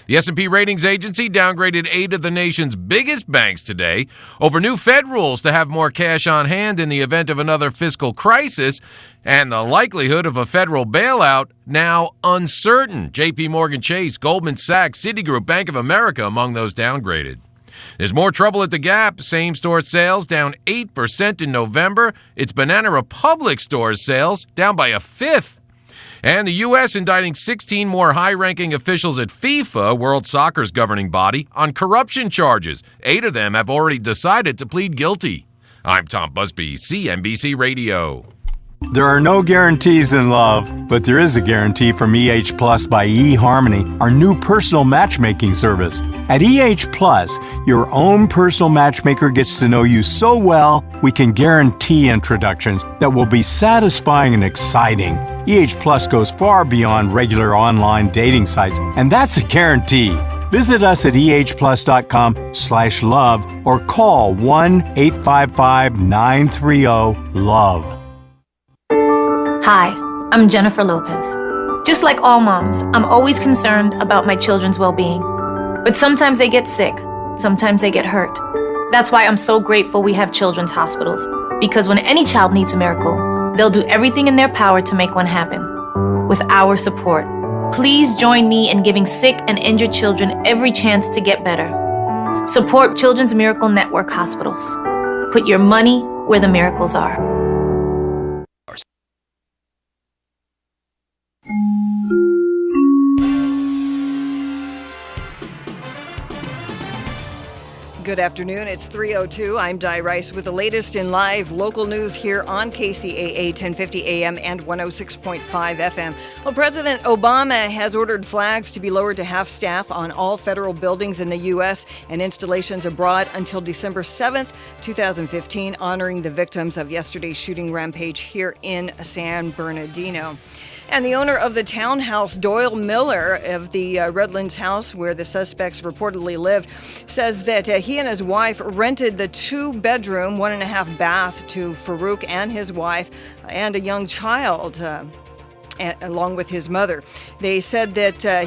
The S&P Ratings Agency downgraded 8 of the nation's biggest banks today over new Fed rules to have more cash on hand in the event of another fiscal crisis, and the likelihood of a federal bailout now uncertain. J.P. Morgan Chase, Goldman Sachs, Citigroup, Bank of America among those downgraded. There's more trouble at the Gap. Same-store sales down 8% in November. Its Banana Republic stores sales down by a fifth. And the U.S. indicting 16 more high-ranking officials at FIFA, World Soccer's governing body, on corruption charges. 8 of them have already decided to plead guilty. I'm Tom Busby, CNBC Radio. There are no guarantees in love, but there is a guarantee from EH Plus by eHarmony, our new personal matchmaking service. At EH Plus, your own personal matchmaker gets to know you so well, we can guarantee introductions that will be satisfying and exciting. EH Plus goes far beyond regular online dating sites, and that's a guarantee. Visit us at ehplus.com/love or call 1-855-930-LOVE. Hi, I'm Jennifer Lopez. Just like all moms, I'm always concerned about my children's well-being. But sometimes they get sick, sometimes they get hurt. That's why I'm so grateful we have children's hospitals, because when any child needs a miracle, they'll do everything in their power to make one happen. With our support, please join me in giving sick and injured children every chance to get better. Support Children's Miracle Network hospitals. Put your money where the miracles are. Good afternoon. It's 3:02. I'm Di Rice with the latest in live local news here on KCAA 1050 AM and 106.5 FM. Well, President Obama has ordered flags to be lowered to half staff on all federal buildings in the U.S. and installations abroad until December 7th, 2015, honoring the victims of yesterday's shooting rampage here in San Bernardino. And the owner of the townhouse, Doyle Miller, of the Redlands house where the suspects reportedly lived, says that he and his wife rented the 2-bedroom, 1.5 bath to Farouk and his wife and a young child, along with his mother. They said that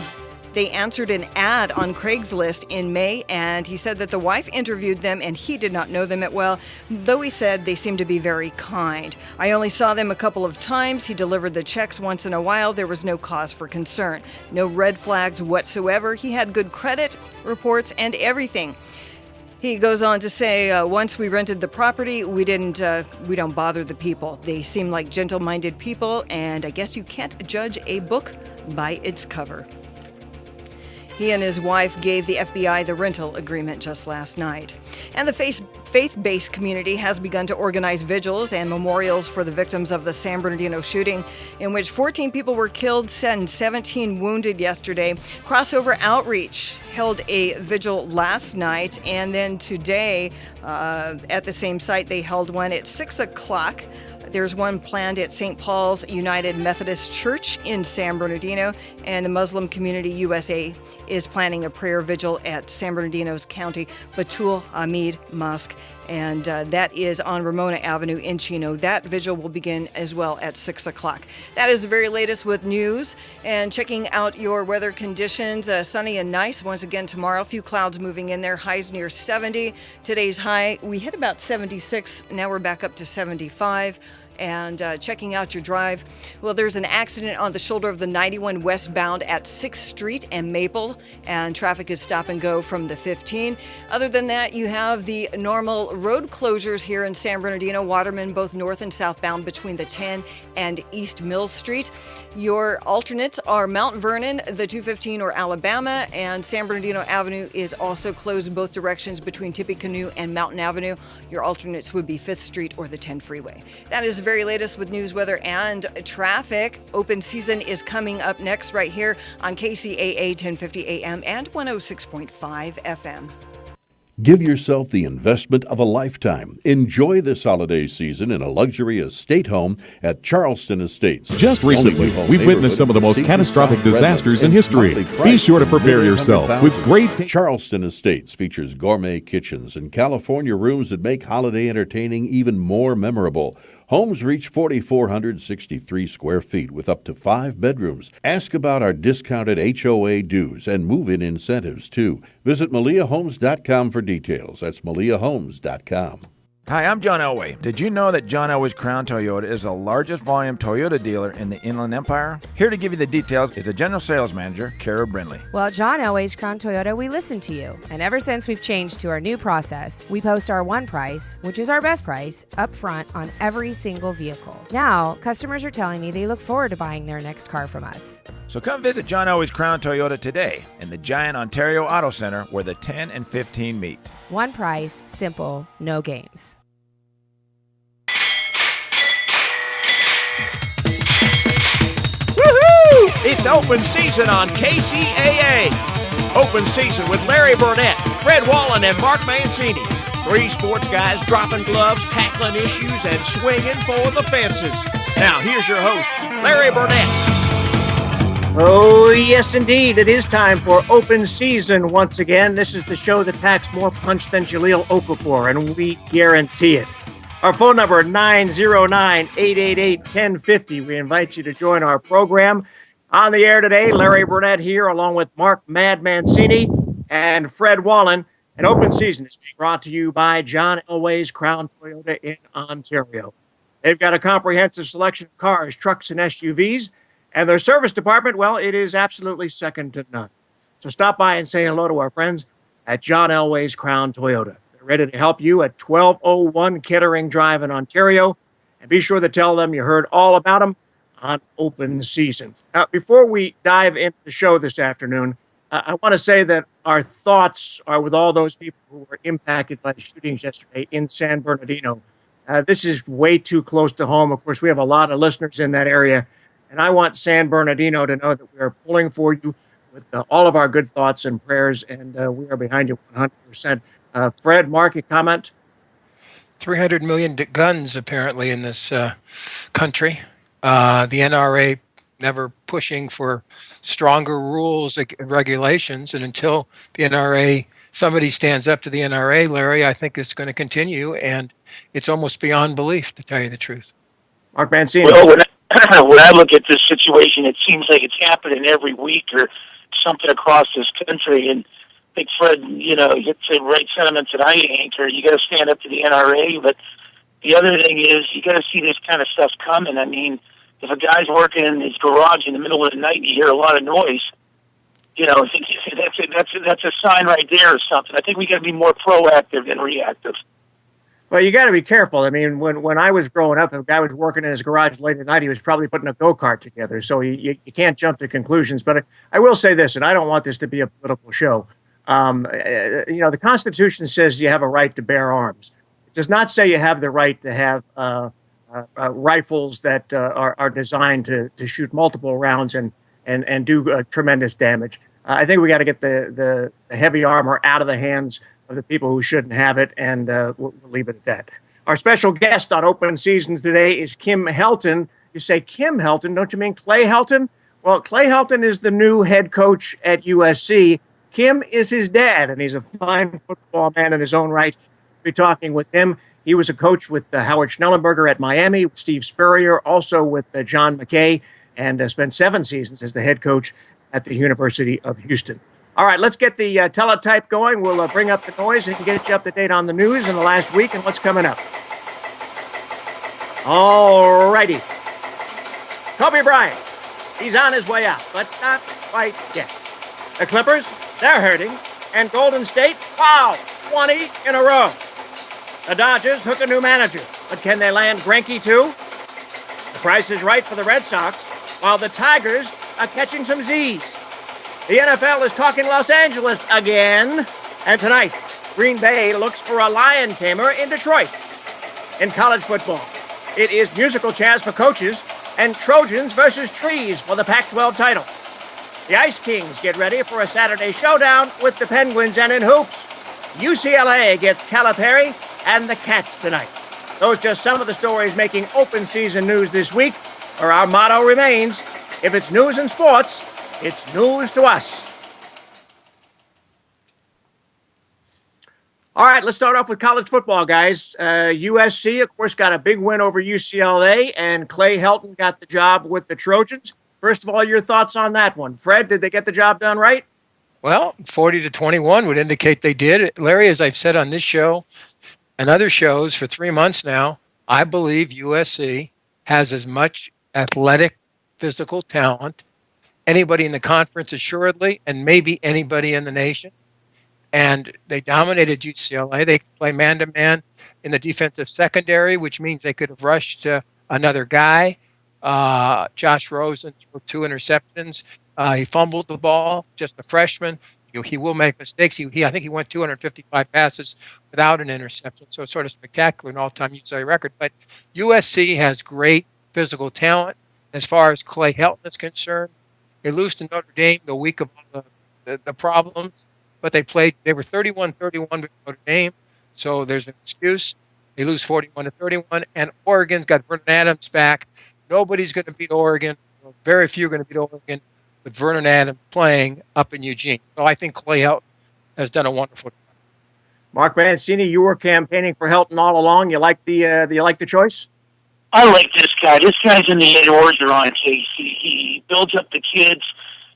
they answered an ad on Craigslist in May, and he said that the wife interviewed them and he did not know them well, though he said they seemed to be very kind. I only saw them a couple of times. He delivered the checks once in a while. There was no cause for concern. No red flags whatsoever. He had good credit reports and everything. He goes on to say, once we rented the property, we don't bother the people. They seem like gentle-minded people, and I guess you can't judge a book by its cover. He and his wife gave the FBI the rental agreement just last night. And the faith-based community has begun to organize vigils and memorials for the victims of the San Bernardino shooting, in which 14 people were killed and 17 wounded yesterday. Crossover Outreach held a vigil last night, and then today at the same site they held one at 6 o'clock. There's one planned at St. Paul's United Methodist Church in San Bernardino, and the Muslim Community USA is planning a prayer vigil at San Bernardino's County Batul Hamid Mosque, and that is on Ramona Avenue in Chino. That vigil will begin as well at 6 o'clock. That is the very latest with news, and checking out your weather conditions. Sunny and nice once again tomorrow. A few clouds moving in there. Highs near 70. Today's high, we hit about 76. Now we're back up to 75. And checking out your drive. Well, there's an accident on the shoulder of the 91 westbound at 6th Street and Maple, and traffic is stop and go from the 15. Other than that, you have the normal road closures here in San Bernardino, Waterman, both north and southbound between the 10 and East Mill Street. Your alternates are Mount Vernon, the 215 or Alabama, and San Bernardino Avenue is also closed in both directions between Tippecanoe and Mountain Avenue. Your alternates would be 5th Street or the 10 freeway. That is the very latest with news, weather, and traffic. Open season is coming up next right here on KCAA 1050 AM and 106.5 FM. Give yourself the investment of a lifetime. Enjoy this holiday season in a luxury estate home at Charleston Estates. Just recently, we've witnessed some of the most catastrophic disasters in history. Be sure to prepare yourself with great... Charleston Estates features gourmet kitchens and California rooms that make holiday entertaining even more memorable. Homes reach 4,463 square feet with up to 5 bedrooms. Ask about our discounted HOA dues and move-in incentives, too. Visit MaliaHomes.com for details. That's MaliaHomes.com. Hi, I'm John Elway. Did you know that John Elway's Crown Toyota is the largest volume Toyota dealer in the Inland Empire? Here to give you the details is the General Sales Manager, Kara Brindley. Well, John Elway's Crown Toyota, we listen to you. And ever since we've changed to our new process, we post our one price, which is our best price, up front on every single vehicle. Now, customers are telling me they look forward to buying their next car from us. So come visit John Elway's Crown Toyota today in the Giant Ontario Auto Center where the 10 and 15 meet. One price, simple, no games. It's open season on KCAA. Open season with Larry Burnett, Fred Wallen, and Mark Mancini. 3 sports guys dropping gloves, tackling issues, and swinging for the fences. Now, here's your host, Larry Burnett. Oh, yes, indeed. It is time for open season once again. This is the show that packs more punch than Jaleel Okafor, and we guarantee it. Our phone number, 909-888-1050. We invite you to join our program. On the air today, Larry Burnett here, along with Mark Mad Mancini and Fred Wallen. An open season is being brought to you by John Elway's Crown Toyota in Ontario. They've got a comprehensive selection of cars, trucks, and SUVs. And their service department, well, it is absolutely second to none. So stop by and say hello to our friends at John Elway's Crown Toyota. They're ready to help you at 1201 Kettering Drive in Ontario. And be sure to tell them you heard all about them on open season. Now, before we dive into the show this afternoon, I want to say that our thoughts are with all those people who were impacted by the shootings yesterday in San Bernardino. This is way too close to home. Of course, we have a lot of listeners in that area, and I want San Bernardino to know that we are pulling for you with all of our good thoughts and prayers, and we are behind you 100%. Fred, Mark, a comment? 300 million guns, apparently, in this country. The NRA never pushing for stronger rules and regulations. And until the NRA, somebody stands up to the NRA, Larry, I think it's going to continue. And it's almost beyond belief, to tell you the truth. Mark Mancini. Well, when I look at this situation, it seems like it's happening every week or something across this country. And I think Fred, hits the right sentiments that I anchor. You got to stand up to the NRA, but the other thing is you got to see this kind of stuff coming. I mean, if a guy's working in his garage in the middle of the night and you hear a lot of noise, that's a sign right there or something. I think we got to be more proactive than reactive. Well, you got to be careful. I mean, when I was growing up, if a guy was working in his garage late at night, he was probably putting a go-kart together. So you can't jump to conclusions. But I will say this, and I don't want this to be a political show. The Constitution says you have a right to bear arms. It does not say you have the right to have rifles that are designed to shoot multiple rounds and do tremendous damage. I think we got to get the heavy armor out of the hands of the people who shouldn't have it, and we'll leave it at that. Our special guest on open season today is Kim Helton. You say Kim Helton, don't you mean Clay Helton? Well, Clay Helton is the new head coach at USC. Kim is his dad, and he's a fine football man in his own right. We'll be talking with him. He was a coach with Howard Schnellenberger at Miami, with Steve Spurrier, also with John McKay, and spent 7 seasons as the head coach at the University of Houston. All right, let's get the teletype going. We'll bring up the noise and get you up to date on the news in the last week and what's coming up. All righty. Kobe Bryant, he's on his way out, but not quite yet. The Clippers, they're hurting. And Golden State, wow, 20 in a row. The Dodgers hook a new manager, but can they land Greinke too? The price is right for the Red Sox, while the Tigers are catching some Z's. The NFL is talking Los Angeles again. And tonight, Green Bay looks for a lion tamer in Detroit. In college football, it is musical chairs for coaches and Trojans versus Trees for the Pac-12 title. The Ice Kings get ready for a Saturday showdown with the Penguins, and in hoops, UCLA gets Calipari and the Cats tonight. Those are just some of the stories making open season news this week, where our motto remains, if it's news in sports, it's news to us. All right, let's start off with college football, guys. USC, of course, got a big win over UCLA, and Clay Helton got the job with the Trojans. First of all, your thoughts on that one. Fred, did they get the job done right? Well, 40-21 would indicate they did. Larry, as I've said on this show and other shows for 3 months now, I believe USC has as much athletic, physical talent, anybody in the conference assuredly, and maybe anybody in the nation. And they dominated UCLA. They could play man-to-man in the defensive secondary, which means they could have rushed another guy. Josh Rosen threw 2 interceptions. He fumbled the ball, just a freshman. He will make mistakes. I think he went 255 passes without an interception, so it's sort of spectacular, an all-time UCLA record. But USC has great physical talent as far as Clay Helton is concerned. They lose to Notre Dame the week of the problems, but they were 31-31 with Notre Dame, so there's an excuse. They lose 41-31, and Oregon's got Vernon Adams back. Nobody's going to beat Oregon. Very few are going to beat Oregon with Vernon Adams playing up in Eugene. So I think Clay Helton has done a wonderful job. Mark Mancini, you were campaigning for Helton all along. You like the choice? I like this guy. This guy's in the Ed Orgeron case. He builds up the kids.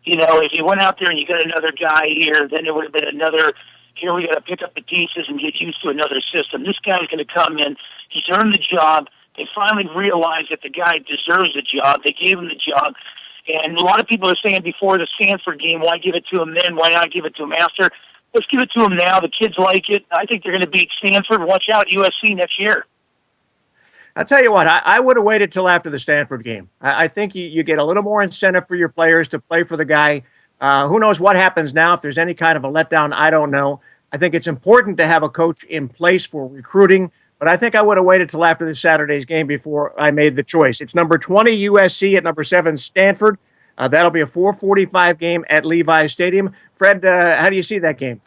You know, if you went out there and you got another guy here, then it would have been another, here we got to pick up the pieces and get used to another system. This guy's going to come in. He's earned the job. They finally realized that the guy deserves the job. They gave him the job. And a lot of people are saying before the Stanford game, why give it to him then? Why not give it to him after? Let's give it to him now. The kids like it. I think they're going to beat Stanford. Watch out, USC next year. I'll tell you what, I would have waited till after the Stanford game. I think you get a little more incentive for your players to play for the guy. Who knows what happens now, if there's any kind of a letdown, I don't know. I think it's important to have a coach in place for recruiting, but I think I would have waited till after this Saturday's game before I made the choice. It's number 20 USC at number 7 Stanford. That'll be a 4:45 game at Levi Stadium. Fred, how do you see that game?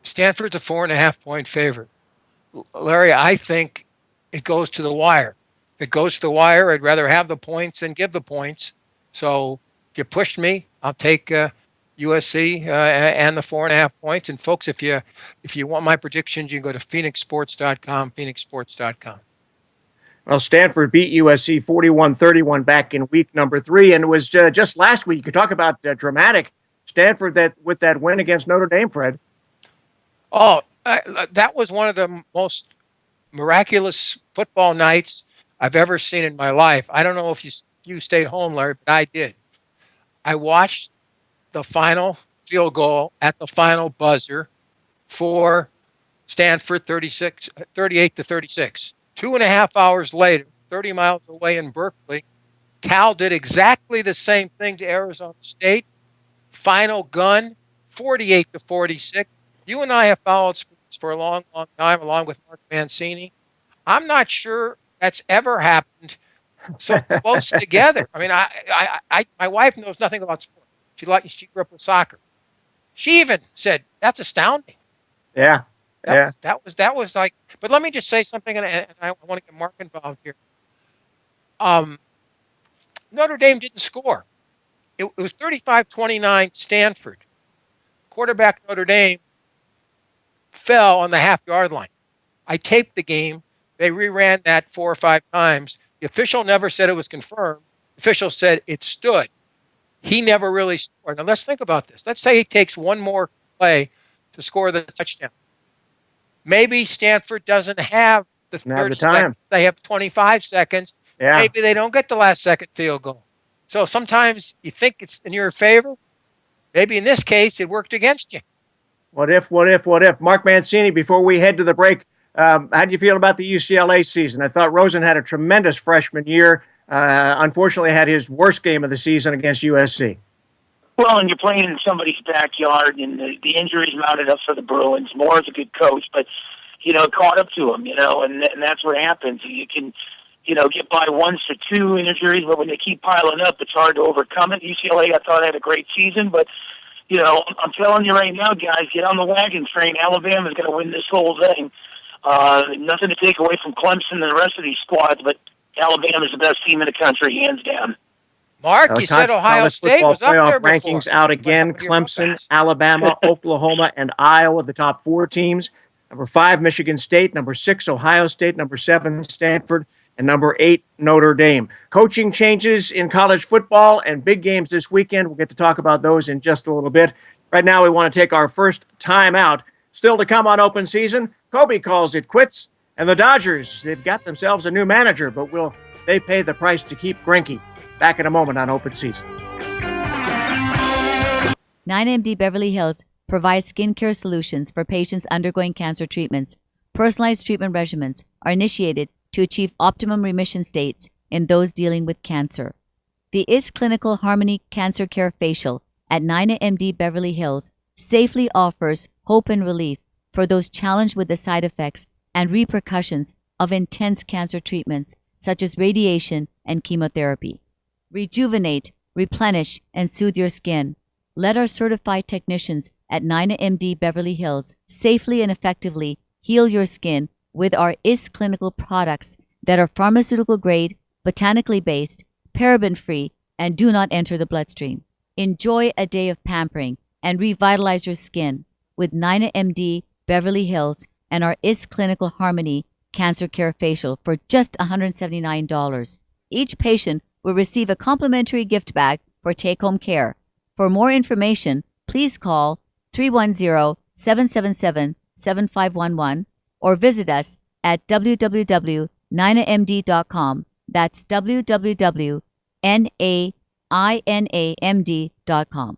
Stanford's a 4.5-point favorite. Larry, I think it goes to the wire. If it goes to the wire, I'd rather have the points than give the points. So if you pushed me, I'll take USC and the 4.5 points. And folks, if you want my predictions, you can go to phoenixsports.com, phoenixsports.com. Well, Stanford beat USC 41-31 back in week number 3, and it was just last week. You could talk about dramatic. Stanford with that win against Notre Dame, Fred. Oh, that was one of the most miraculous football nights I've ever seen in my life. I don't know if you stayed home, Larry, but I did. I watched the final field goal at the final buzzer for Stanford 38-36. 2.5 hours later, 30 miles away in Berkeley, Cal did exactly the same thing to Arizona State. Final gun, 48-46. You and I have followed sports for a long, long time, along with Mark Mancini. I'm not sure that's ever happened so close together. I mean, my wife knows nothing about sports. She grew up with soccer. She even said, "That's astounding." Yeah. That was like. But let me just say something, and I want to get Mark involved here. Notre Dame didn't score. It was 35-29 Stanford. Quarterback Notre Dame fell on the half-yard line. I taped the game. They reran that 4 or 5 times. The official never said it was confirmed. The official said it stood. He never really scored. Now, let's think about this. Let's say he takes one more play to score the touchdown. Maybe Stanford doesn't have the 30 seconds. They have 25 seconds. Yeah. Maybe they don't get the last second field goal. So sometimes you think it's in your favor. Maybe in this case, it worked against you. What if? Mark Mancini, before we head to the break, how do you feel about the UCLA season? I thought Rosen had a tremendous freshman year. Unfortunately, had his worst game of the season against USC. Well, and you're playing in somebody's backyard, and the injuries mounted up for the Bruins. Moore's a good coach, but, caught up to him, and that's what happens. You can, get by once or two injuries, but when they keep piling up, it's hard to overcome it. UCLA, I thought, had a great season, but, I'm telling you right now, guys, get on the wagon train. Alabama's going to win this whole thing. Nothing to take away from Clemson and the rest of these squads, but Alabama's the best team in the country, hands down. Mark, you said Ohio State was up there before. Rankings out again. Clemson, Alabama, Oklahoma, and Iowa, the top 4 teams. Number 5, Michigan State. Number 6, Ohio State. Number 7, Stanford. And number 8, Notre Dame. Coaching changes in college football and big games this weekend. We'll get to talk about those in just a little bit. Right now, we want to take our first time out. Still to come on Open Season, Kobe calls it quits. And the Dodgers, they've got themselves a new manager, but will they pay the price to keep Greinke? Back in a moment on Open Season. 9MD Beverly Hills provides skincare solutions for patients undergoing cancer treatments. Personalized treatment regimens are initiated to achieve optimum remission states in those dealing with cancer. The IS Clinical Harmony Cancer Care Facial at 9MD Beverly Hills safely offers hope and relief for those challenged with the side effects and repercussions of intense cancer treatments such as radiation and chemotherapy. Rejuvenate, replenish, and soothe your skin. Let our certified technicians at 9MD Beverly Hills safely and effectively heal your skin with our IS Clinical products that are pharmaceutical grade, botanically based, paraben free, and do not enter the bloodstream. Enjoy a day of pampering and revitalize your skin with 9MD Beverly Hills and our IS Clinical Harmony Cancer Care Facial for just $179. Each patient will receive a complimentary gift bag for take-home care. For more information, please call 310-777-7511 or visit us at www.9amd.com. That's www.nainamd.com.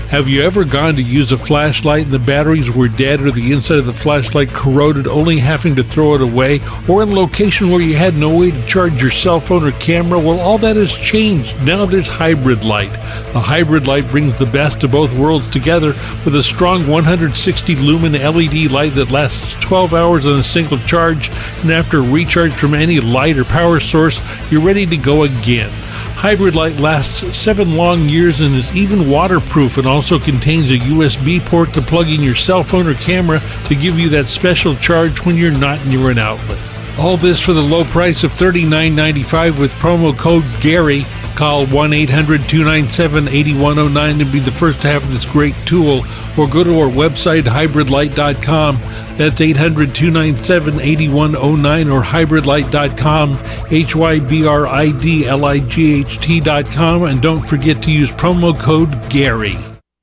Have you ever gone to use a flashlight and the batteries were dead or the inside of the flashlight corroded, only having to throw it away? Or in a location where you had no way to charge your cell phone or camera? Well, all that has changed. Now there's Hybrid Light. The Hybrid Light brings the best of both worlds together with a strong 160 lumen LED light that lasts 12 hours on a single charge, and after a recharge from any light or power source, you're ready to go again. Hybrid Light lasts 7 long years and is even waterproof and also contains a USB port to plug in your cell phone or camera to give you that special charge when you're not near an outlet. All this for the low price of $39.95 with promo code GARY. Call 1-800-297-8109 and be the first to have this great tool, or go to our website, hybridlight.com. That's 800-297-8109 or hybridlight.com, hybridlight.com, and don't forget to use promo code GARY.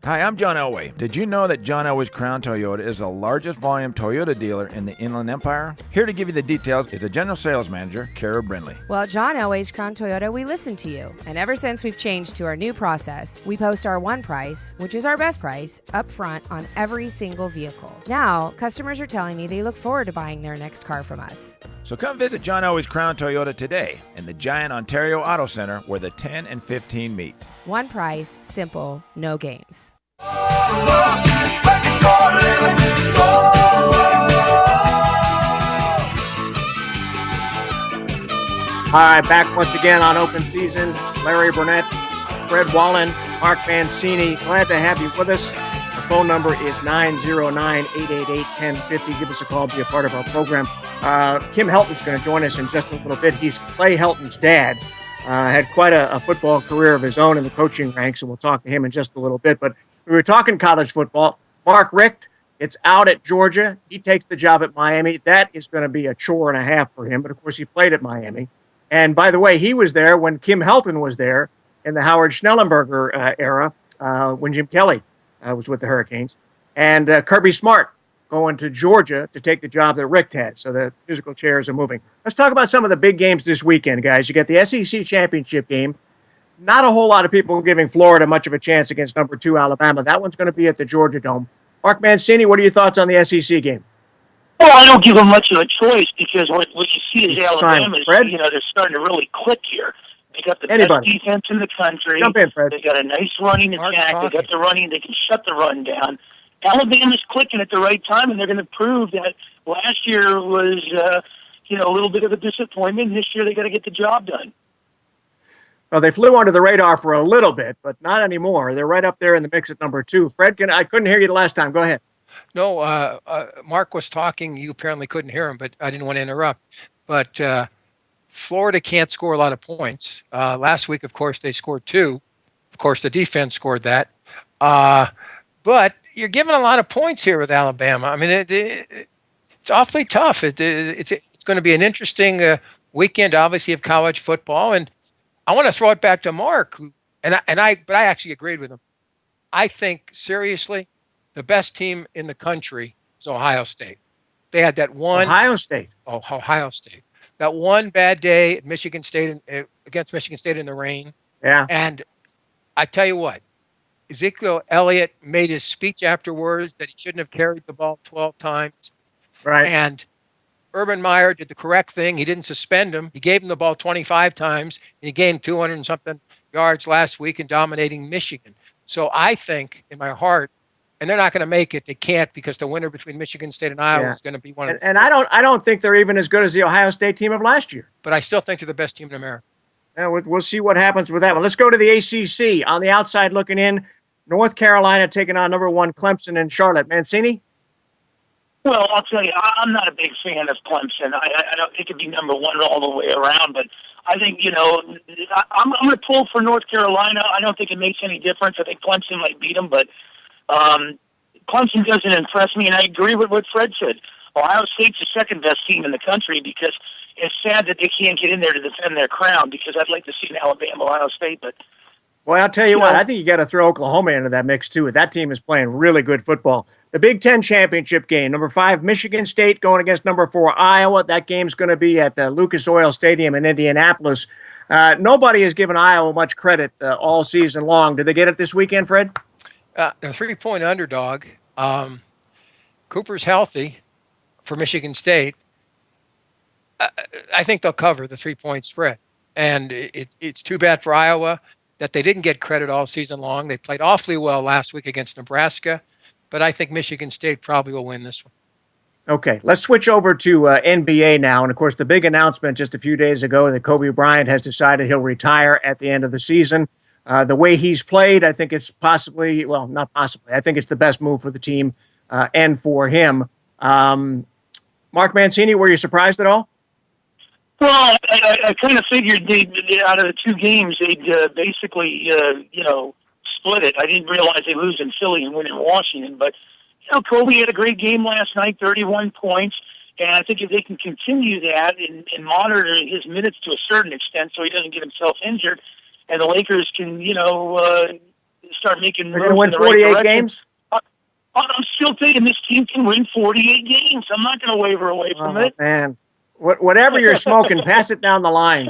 Hi, I'm John Elway. Did you know that John Elway's Crown Toyota is the largest volume Toyota dealer in the Inland Empire? Here to give you the details is the General Sales Manager, Kcaa Brindley. Well, at John Elway's Crown Toyota, we listen to you. And ever since we've changed to our new process, we post our one price, which is our best price, up front on every single vehicle. Now, customers are telling me they look forward to buying their next car from us. So come visit John Elway's Crown Toyota today in the Giant Ontario Auto Center where the 10 and 15 meet. One price, simple, no games. All right, back once again on Open Season. Larry Burnett, Fred Wallen, Mark Mancini. Glad to have you with us. Our phone number is 909-888-1050. Give us a call, be a part of our program. Kim Helton's going to join us in just a little bit. He's Clay Helton's dad. Had quite a football career of his own in the coaching ranks, and we'll talk to him in just a little bit. But we were talking college football. Mark Richt, it's out at Georgia. He takes the job at Miami. That is going to be a chore and a half for him. But, of course, he played at Miami. And, by the way, he was there when Kim Helton was there in the Howard Schnellenberger era when Jim Kelly was with the Hurricanes. And Kirby Smart going to Georgia to take the job that Richt had. So the musical chairs are moving. Let's talk about some of the big games this weekend, guys. You got the SEC championship game. Not a whole lot of people giving Florida much of a chance against number 2 Alabama. That one's going to be at the Georgia Dome. Mark Mancini, what are your thoughts on the SEC game? Well, I don't give them much of a choice because what you see is Alabama is, they're starting to really click here. They got the best defense in the country. Jump in, Fred. They got a nice running attack. They got the running. They can shut the run down. Alabama's clicking at the right time, and they're going to prove that last year was, a little bit of a disappointment. This year they got to get the job done. Well, they flew under the radar for a little bit, but not anymore. They're right up there in the mix at number 2. Fred, I couldn't hear you the last time. Go ahead. No, Mark was talking. You apparently couldn't hear him, but I didn't want to interrupt. But Florida can't score a lot of points. Last week, of course, they scored 2. Of course, the defense scored that. But you're giving a lot of points here with Alabama. I mean, It's awfully tough. It's going to be an interesting weekend, obviously, of college football. And I want to throw it back to Mark, but I actually agreed with him. I think, seriously, the best team in the country is Ohio State. They had that one. Ohio State. Oh, Ohio State. That one bad day at Michigan State against Michigan State in the rain. Yeah. And I tell you what, Ezekiel Elliott made his speech afterwards that he shouldn't have carried the ball 12 times. Right. And Urban Meyer did the correct thing. He didn't suspend him. He gave him the ball 25 times. And he gained 200 and something yards last week in dominating Michigan. So I think in my heart, and they're not going to make it. They can't because the winner between Michigan State and Iowa is going to be one of the And I don't think they're even as good as the Ohio State team of last year. But I still think they're the best team in America. Yeah, we'll see what happens with that one. Let's go to the ACC. On the outside looking in, North Carolina taking on number 1 Clemson and Charlotte. Mancini? Well, I'll tell you, I'm not a big fan of Clemson. I don't think it could be number 1 all the way around, but I think, I'm going to pull for North Carolina. I don't think it makes any difference. I think Clemson might beat them, but Clemson doesn't impress me, and I agree with what Fred said. Ohio State's the second best team in the country because it's sad that they can't get in there to defend their crown because I'd like to see an Alabama-Ohio State, but well, I'll tell you what, I think you got to throw Oklahoma into that mix, too. That team is playing really good football. The Big Ten championship game, number 5, Michigan State going against number 4, Iowa. That game's going to be at the Lucas Oil Stadium in Indianapolis. Nobody has given Iowa much credit all season long. Did they get it this weekend, Fred? The 3-point underdog. Cooper's healthy for Michigan State. I think they'll cover the 3-point spread. And it's too bad for Iowa that they didn't get credit all season long. They played awfully well last week against Nebraska, but I think Michigan State probably will win this one. Okay, let's switch over to NBA now. And, of course, the big announcement just a few days ago that Kobe Bryant has decided he'll retire at the end of the season. The way he's played, I think it's possibly, well, not possibly, I think it's the best move for the team and for him. Mark Mancini, were you surprised at all? Well, I kind of figured out of the 2 games, they'd basically, split it. I didn't realize they'd lose in Philly and win in Washington. But, Kobe had a great game last night, 31 points. And I think if they can continue that and monitor his minutes to a certain extent so he doesn't get himself injured, and the Lakers can, start making moves. They're going to win 48 games? I'm still thinking this team can win 48 games. I'm not going to waver away from it. Man. Whatever you're smoking, pass it down the line.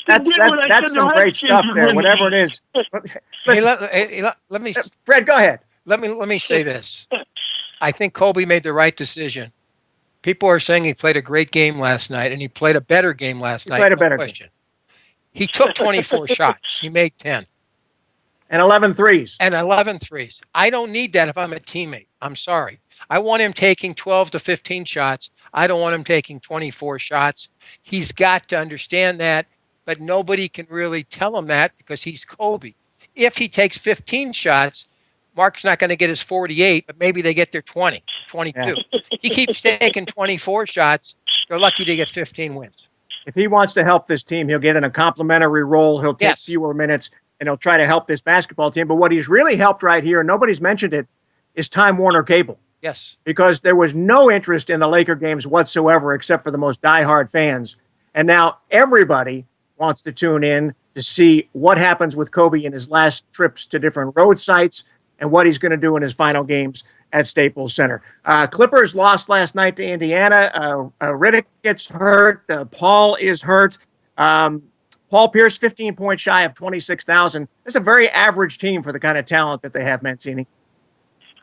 That's some great stuff there, whatever it is. Let me, Fred, go ahead. Let me say this. I think Kobe made the right decision. People are saying he played a great game last night, and he played a better game last night. Played a better game. He took 24 shots. He made 10. And 11 threes. And 11 threes. I don't need that if I'm a teammate. I'm sorry. I want him taking 12 to 15 shots. I don't want him taking 24 shots. He's got to understand that, but nobody can really tell him that because he's Kobe. If he takes 15 shots, Mark's not going to get his 48, but maybe they get their 20, 22. Yeah. He keeps taking 24 shots. They're lucky to get 15 wins. If he wants to help this team, he'll get in a complimentary role. He'll take fewer minutes, and he'll try to help this basketball team. But what he's really helped right here, and nobody's mentioned it, is Time Warner Cable. Yes. Because there was no interest in the Laker games whatsoever except for the most diehard fans. And now everybody wants to tune in to see what happens with Kobe in his last trips to different road sites and what he's going to do in his final games at Staples Center. Clippers lost last night to Indiana. Riddick gets hurt. Paul is hurt. Paul Pierce, 15 points shy of 26,000. It's a very average team for the kind of talent that they have, Mancini.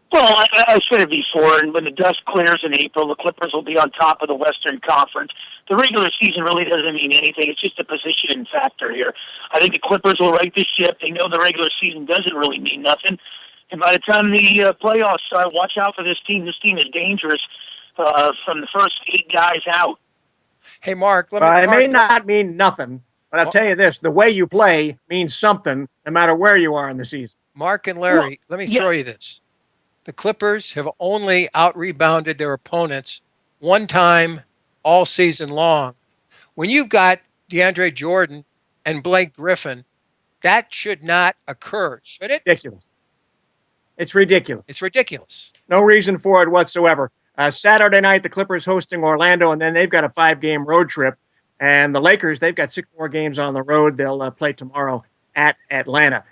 Well, I said it before, and when the dust clears in April, the Clippers will be on top of the Western Conference. The regular season really doesn't mean anything. It's just a position factor here. I think the Clippers will right the ship. They know the regular season doesn't really mean nothing. And by the time the playoffs, watch out for this team. This team is dangerous from the first 8 guys out. Hey, Mark. It may not mean nothing, but I'll tell you this. The way you play means something no matter where you are in the season. Mark and Larry, let me throw you this. The Clippers have only out-rebounded their opponents one time all season long. When you've got DeAndre Jordan and Blake Griffin, that should not occur, should it? Ridiculous. It's ridiculous. It's ridiculous. No reason for it whatsoever. Saturday night, the Clippers hosting Orlando, and then they've got a 5-game road trip. And the Lakers, they've got 6 more games on the road. They'll play tomorrow at Atlanta.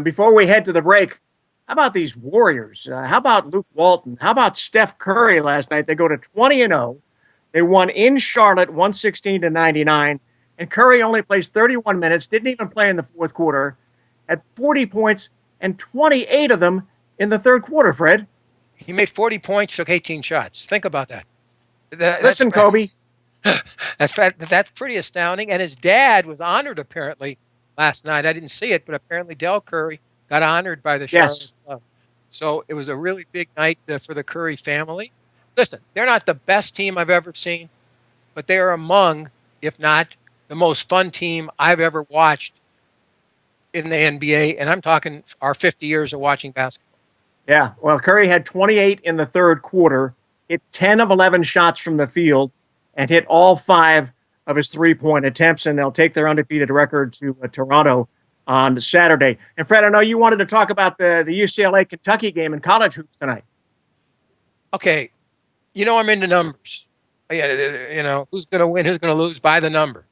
Before we head to the break, how about these Warriors? How about Luke Walton? How about Steph Curry last night? They go to 20-0. They won in Charlotte, 116-99. And Curry only plays 31 minutes, didn't even play in the fourth quarter, had 40 points and 28 of them in the third quarter, Fred. He made 40 points, took 18 shots. Think about that. Listen, Kobe. That's pretty astounding. And his dad was honored, apparently, last night. I didn't see it, but apparently Del Curry got honored by the Charlotte Club. So it was a really big night for the Curry family. Listen, they're not the best team I've ever seen, but they are among, if not the most fun team I've ever watched in the NBA, and I'm talking our 50 years of watching basketball. Yeah, well, Curry had 28 in the third quarter, hit 10 of 11 shots from the field, and hit all 5 of his three-point attempts, and they'll take their undefeated record to Toronto on Saturday. And Fred, I know you wanted to talk about the UCLA-Kentucky game in college hoops tonight. Okay, I'm into numbers. Who's going to win, who's going to lose by the number.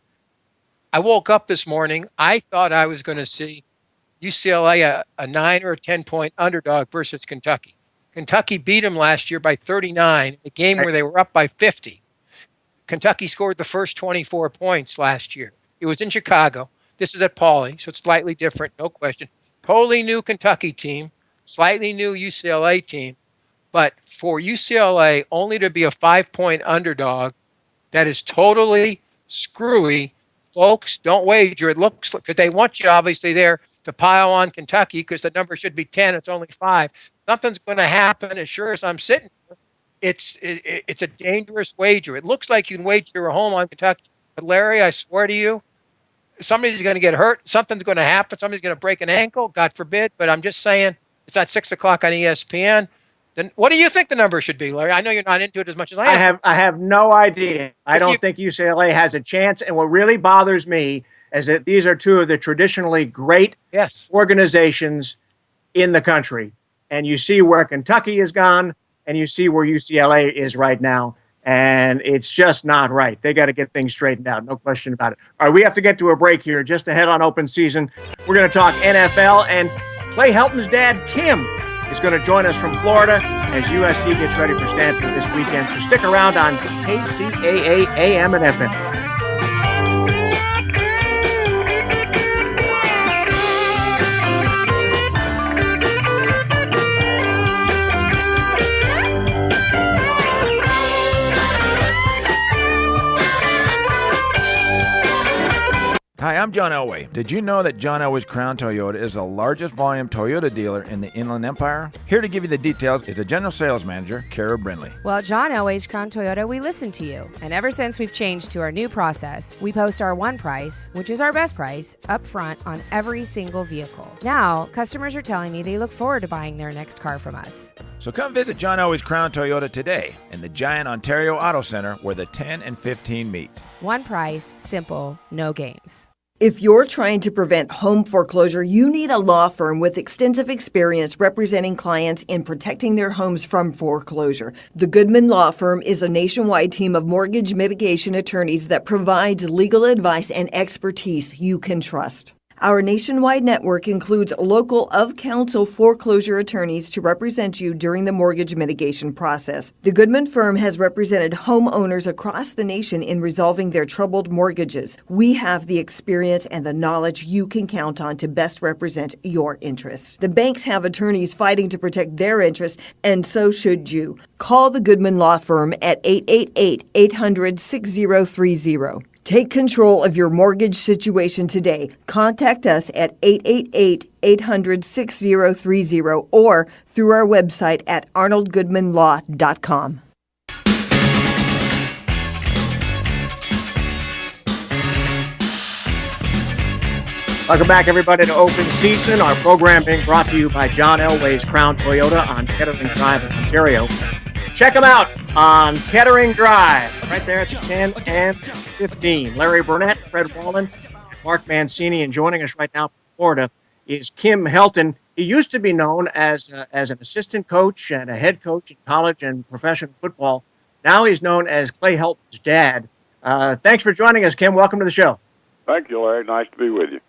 I woke up this morning. I thought I was going to see UCLA a 9 or a 10-point underdog versus Kentucky. Kentucky beat them last year by 39, a game where they were up by 50. Kentucky scored the first 24 points last year. It was in Chicago. This is at Pauley, so it's slightly different, no question. Totally new Kentucky team, slightly new UCLA team. But for UCLA only to be a 5-point underdog, that is totally screwy. Folks, don't wager. It looks like, because they want you obviously there to pile on Kentucky because the number should be 10. It's only 5. Something's going to happen as sure as I'm sitting here. It's a dangerous wager. It looks like you can wager a home on Kentucky. But Larry, I swear to you, somebody's going to get hurt. Something's going to happen. Somebody's going to break an ankle, God forbid. But I'm just saying, it's at 6 o'clock on ESPN. Then what do you think the number should be, Larry? I know you're not into it as much as I am. I have no idea. I don't think UCLA has a chance. And what really bothers me is that these are 2 of the traditionally great organizations in the country. And you see where Kentucky has gone, and you see where UCLA is right now. And it's just not right. They got to get things straightened out. No question about it. All right, we have to get to a break here just ahead on open season. We're going to talk NFL, and Clay Helton's dad, Kim, is going to join us from Florida as USC gets ready for Stanford this weekend. So stick around on KCAA AM and FM. Hi, I'm John Elway. Did you know that John Elway's Crown Toyota is the largest volume Toyota dealer in the Inland Empire? Here to give you the details is the General Sales Manager, Kara Brindley. Well, at John Elway's Crown Toyota, we listen to you. And ever since we've changed to our new process, we post our one price, which is our best price, up front on every single vehicle. Now, customers are telling me they look forward to buying their next car from us. So come visit John Elway's Crown Toyota today in the Giant Ontario Auto Center where the 10 and 15 meet. One price, simple, no games. If you're trying to prevent home foreclosure, you need a law firm with extensive experience representing clients in protecting their homes from foreclosure. The Goodman Law Firm is a nationwide team of mortgage mitigation attorneys that provides legal advice and expertise you can trust. Our nationwide network includes local of-counsel foreclosure attorneys to represent you during the mortgage mitigation process. The Goodman firm has represented homeowners across the nation in resolving their troubled mortgages. We have the experience and the knowledge you can count on to best represent your interests. The banks have attorneys fighting to protect their interests, and so should you. Call the Goodman Law Firm at 888-800-6030. Take control of your mortgage situation today. Contact us at 888-800-6030 or through our website at arnoldgoodmanlaw.com. Welcome back, everybody, to Open Season. Our program being brought to you by John Elway's Crown Toyota on Kettering Drive in Ontario. Check them out on Kettering Drive, right there at the 10 and 15. Larry Burnett, Fred Wallen, and Mark Mancini. And joining us right now from Florida is Kim Helton. He used to be known as an assistant coach and a head coach in college and professional football. Now he's known as Clay Helton's dad. Thanks for joining us, Kim. Welcome to the show. Thank you, Larry. Nice to be with you.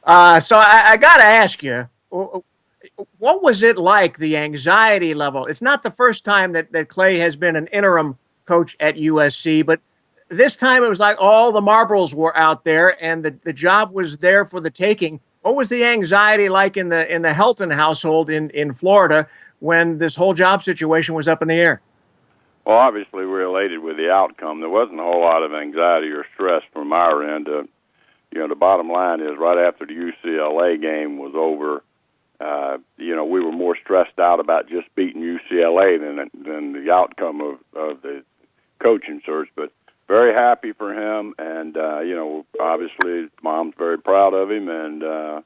So I got to ask you, what was it like, the anxiety level? It's not the first time that Clay has been an interim coach at USC, but this time it was like all the marbles were out there and the job was there for the taking. What was the anxiety like in the Helton household in Florida when this whole job situation was up in the air? Well, obviously we're elated with the outcome. There wasn't a whole lot of anxiety or stress from our end. The bottom line is right after the UCLA game was over, we were more stressed out about just beating UCLA than the outcome of the coaching search. But very happy for him, and obviously Mom's very proud of him, and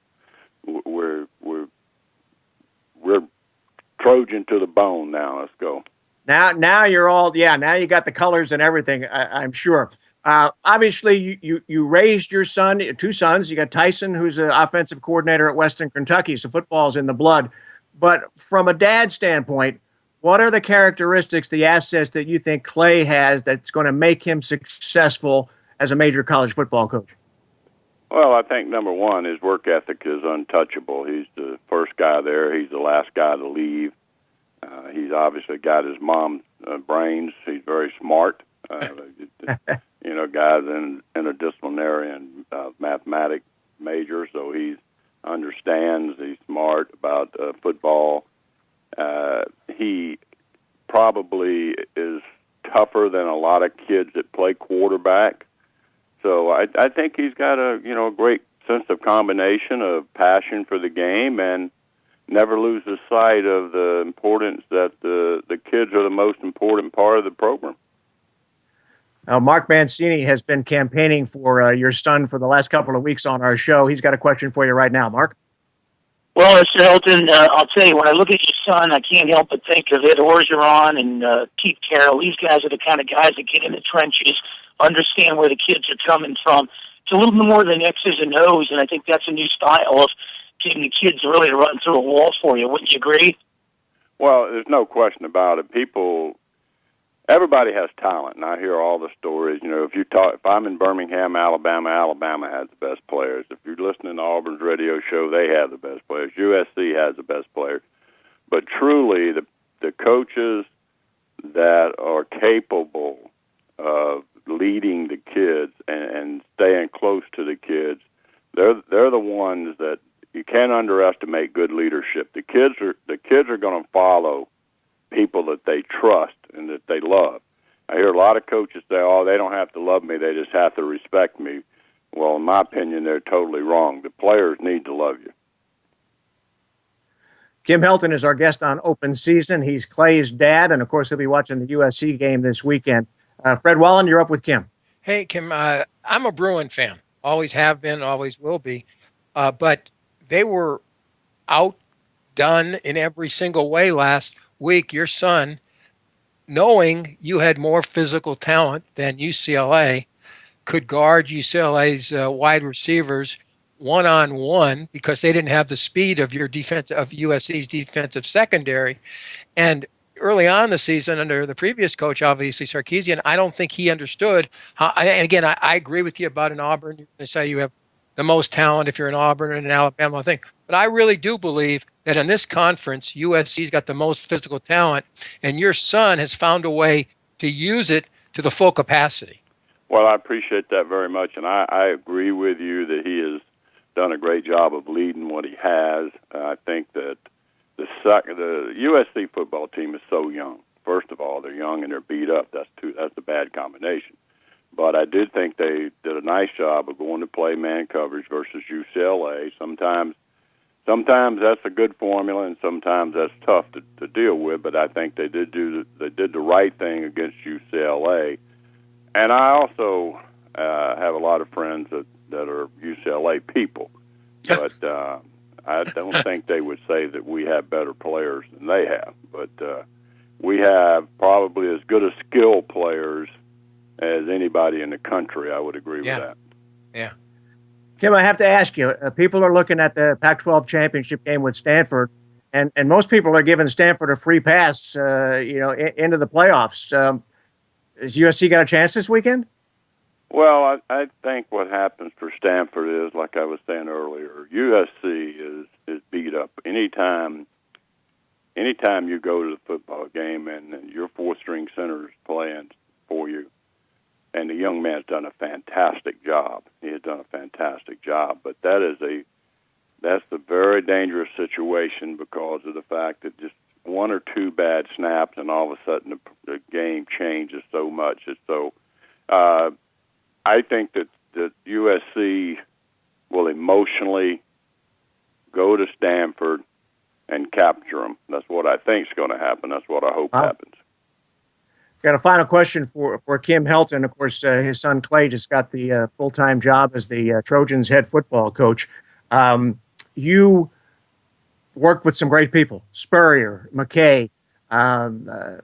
we're Trojan to the bone now. Let's go. Now you're all now you got the colors and everything. I'm sure. Obviously, you raised your son, 2 sons. You got Tyson, who's an offensive coordinator at Western Kentucky, so football's in the blood. But from a dad standpoint, what are the characteristics, the assets that you think Clay has that's going to make him successful as a major college football coach? Well, I think number one, his work ethic is untouchable. He's the first guy there. He's the last guy to leave. He's obviously got his mom's brains. He's very smart. Guy's in interdisciplinary and mathematics major, so he understands. He's smart about football. He probably is tougher than a lot of kids that play quarterback. So I think he's got a great sense of combination of passion for the game and never loses sight of the importance that the kids are the most important part of the program. Now, Mark Mancini has been campaigning for your son for the last couple of weeks on our show. He's got a question for you right now, Mark. Well, Mr. Hilton, I'll tell you, when I look at your son, I can't help but think of Ed Orgeron and Keith Carroll. These guys are the kind of guys that get in the trenches, understand where the kids are coming from. It's a little bit more than X's and O's, and I think that's a new style of getting the kids really to run through a wall for you. Wouldn't you agree? Well, there's no question about it. Everybody has talent, and I hear all the stories. If I'm in Birmingham, Alabama has the best players. If you're listening to Auburn's radio show, they have the best players. USC has the best players. But truly, the coaches that are capable of leading the kids and staying close to the kids, they're the ones that you can't underestimate good leadership. The kids are going to follow people that they trust and that they love. I hear a lot of coaches say, they don't have to love me, they just have to respect me. Well, in my opinion, they're totally wrong. The players need to love you. Kim Helton is our guest on Open Season. He's Clay's dad, and of course, he'll be watching the USC game this weekend. Fred Wallen, you're up with Kim. Hey, Kim, I'm a Bruin fan. Always have been, always will be. But they were outdone in every single way last week. Your son, knowing you had more physical talent than UCLA, could guard UCLA's wide receivers one-on-one because they didn't have the speed of USC's defensive secondary. And early on in the season, under the previous coach, obviously Sarkisian, I don't think he understood how. I agree with you about an Auburn. You're going to say you have the most talent if you're in Auburn and in Alabama, I think. But I really do believe that in this conference, USC's got the most physical talent, and your son has found a way to use it to the full capacity. Well, I appreciate that very much, and I agree with you that he has done a great job of leading what he has. I think that the USC football team is so young. First of all, they're young and they're beat up. That's a bad combination. But I did think they did a nice job of going to play man coverage versus UCLA. Sometimes that's a good formula, and sometimes that's tough to deal with. But I think they did the right thing against UCLA. And I also have a lot of friends that are UCLA people, but I don't think they would say that we have better players than they have. But we have probably as good a skill players as anybody in the country. I would agree with that. Yeah. Kim, I have to ask you, people are looking at the Pac-12 championship game with Stanford, and most people are giving Stanford a free pass, into the playoffs. Has USC got a chance this weekend? Well, I think what happens for Stanford is, like I was saying earlier, USC is beat up. Anytime you go to the football game and your four-string center is playing for you, and the young man's done a fantastic job. He has done a fantastic job, but that's a very dangerous situation because of the fact that just one or two bad snaps and all of a sudden the game changes so much. And so I think that USC will emotionally go to Stanford and capture them. That's what I think is going to happen. That's what I hope happens. Got a final question for Kim Helton. Of course, his son Clay just got the full-time job as the Trojans head football coach. You worked with some great people, Spurrier, McKay, Howard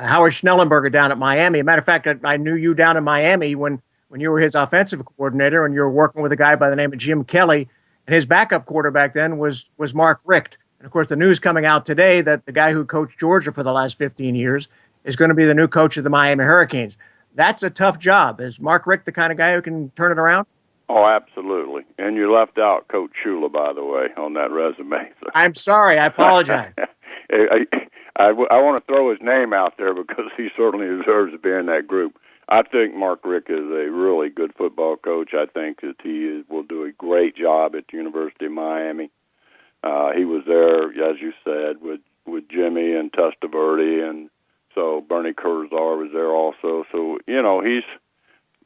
Schnellenberger down at Miami. As a matter of fact, I knew you down in Miami when you were his offensive coordinator, and you were working with a guy by the name of Jim Kelly, and his backup quarterback then was Mark Richt. And of course, the news coming out today that the guy who coached Georgia for the last 15 years is going to be the new coach of the Miami Hurricanes. That's a tough job. Is Mark Richt the kind of guy who can turn it around? Oh, absolutely. And you left out Coach Shula, by the way, on that resume. So. I'm sorry. I apologize. I want to throw his name out there because he certainly deserves to be in that group. I think Mark Richt is a really good football coach. I think that he will do a great job at the University of Miami. He was there, as you said, with Jimmy and Testaverde, and so Bernie Kurzar was there also. So, he's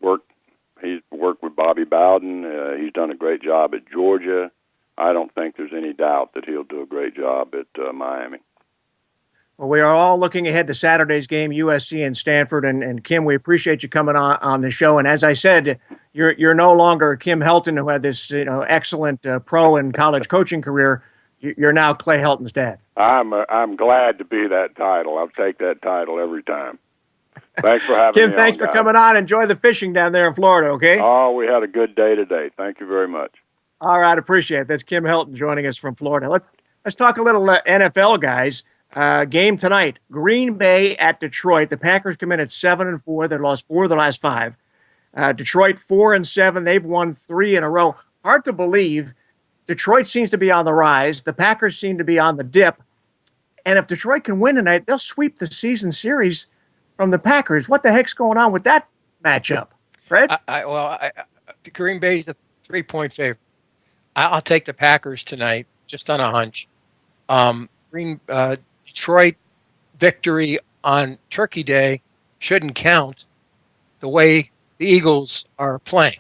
worked with Bobby Bowden. He's done a great job at Georgia. I don't think there's any doubt that he'll do a great job at Miami. Well, we are all looking ahead to Saturday's game, USC and Stanford. And Kim, we appreciate you coming on the show. And as I said, you're no longer Kim Helton, who had this excellent pro and college coaching career. You're now Clay Helton's dad. I'm glad to be that title. I'll take that title every time. Thanks for having me. Kim, thanks for coming on. Enjoy the fishing down there in Florida, okay? Oh, we had a good day today. Thank you very much. All right, appreciate it. That's Kim Helton joining us from Florida. Let's talk a little NFL, guys. Game tonight, Green Bay at Detroit. The Packers come in at 7-4. They've lost 4 of the last 5. Detroit 4-7. They've won 3 in a row. Hard to believe. Detroit seems to be on the rise. The Packers seem to be on the dip. And if Detroit can win tonight, they'll sweep the season series from the Packers. What the heck's going on with that matchup, Fred? Green Bay's a 3-point favorite. I'll take the Packers tonight, just on a hunch. Detroit victory on Turkey Day shouldn't count the way the Eagles are playing.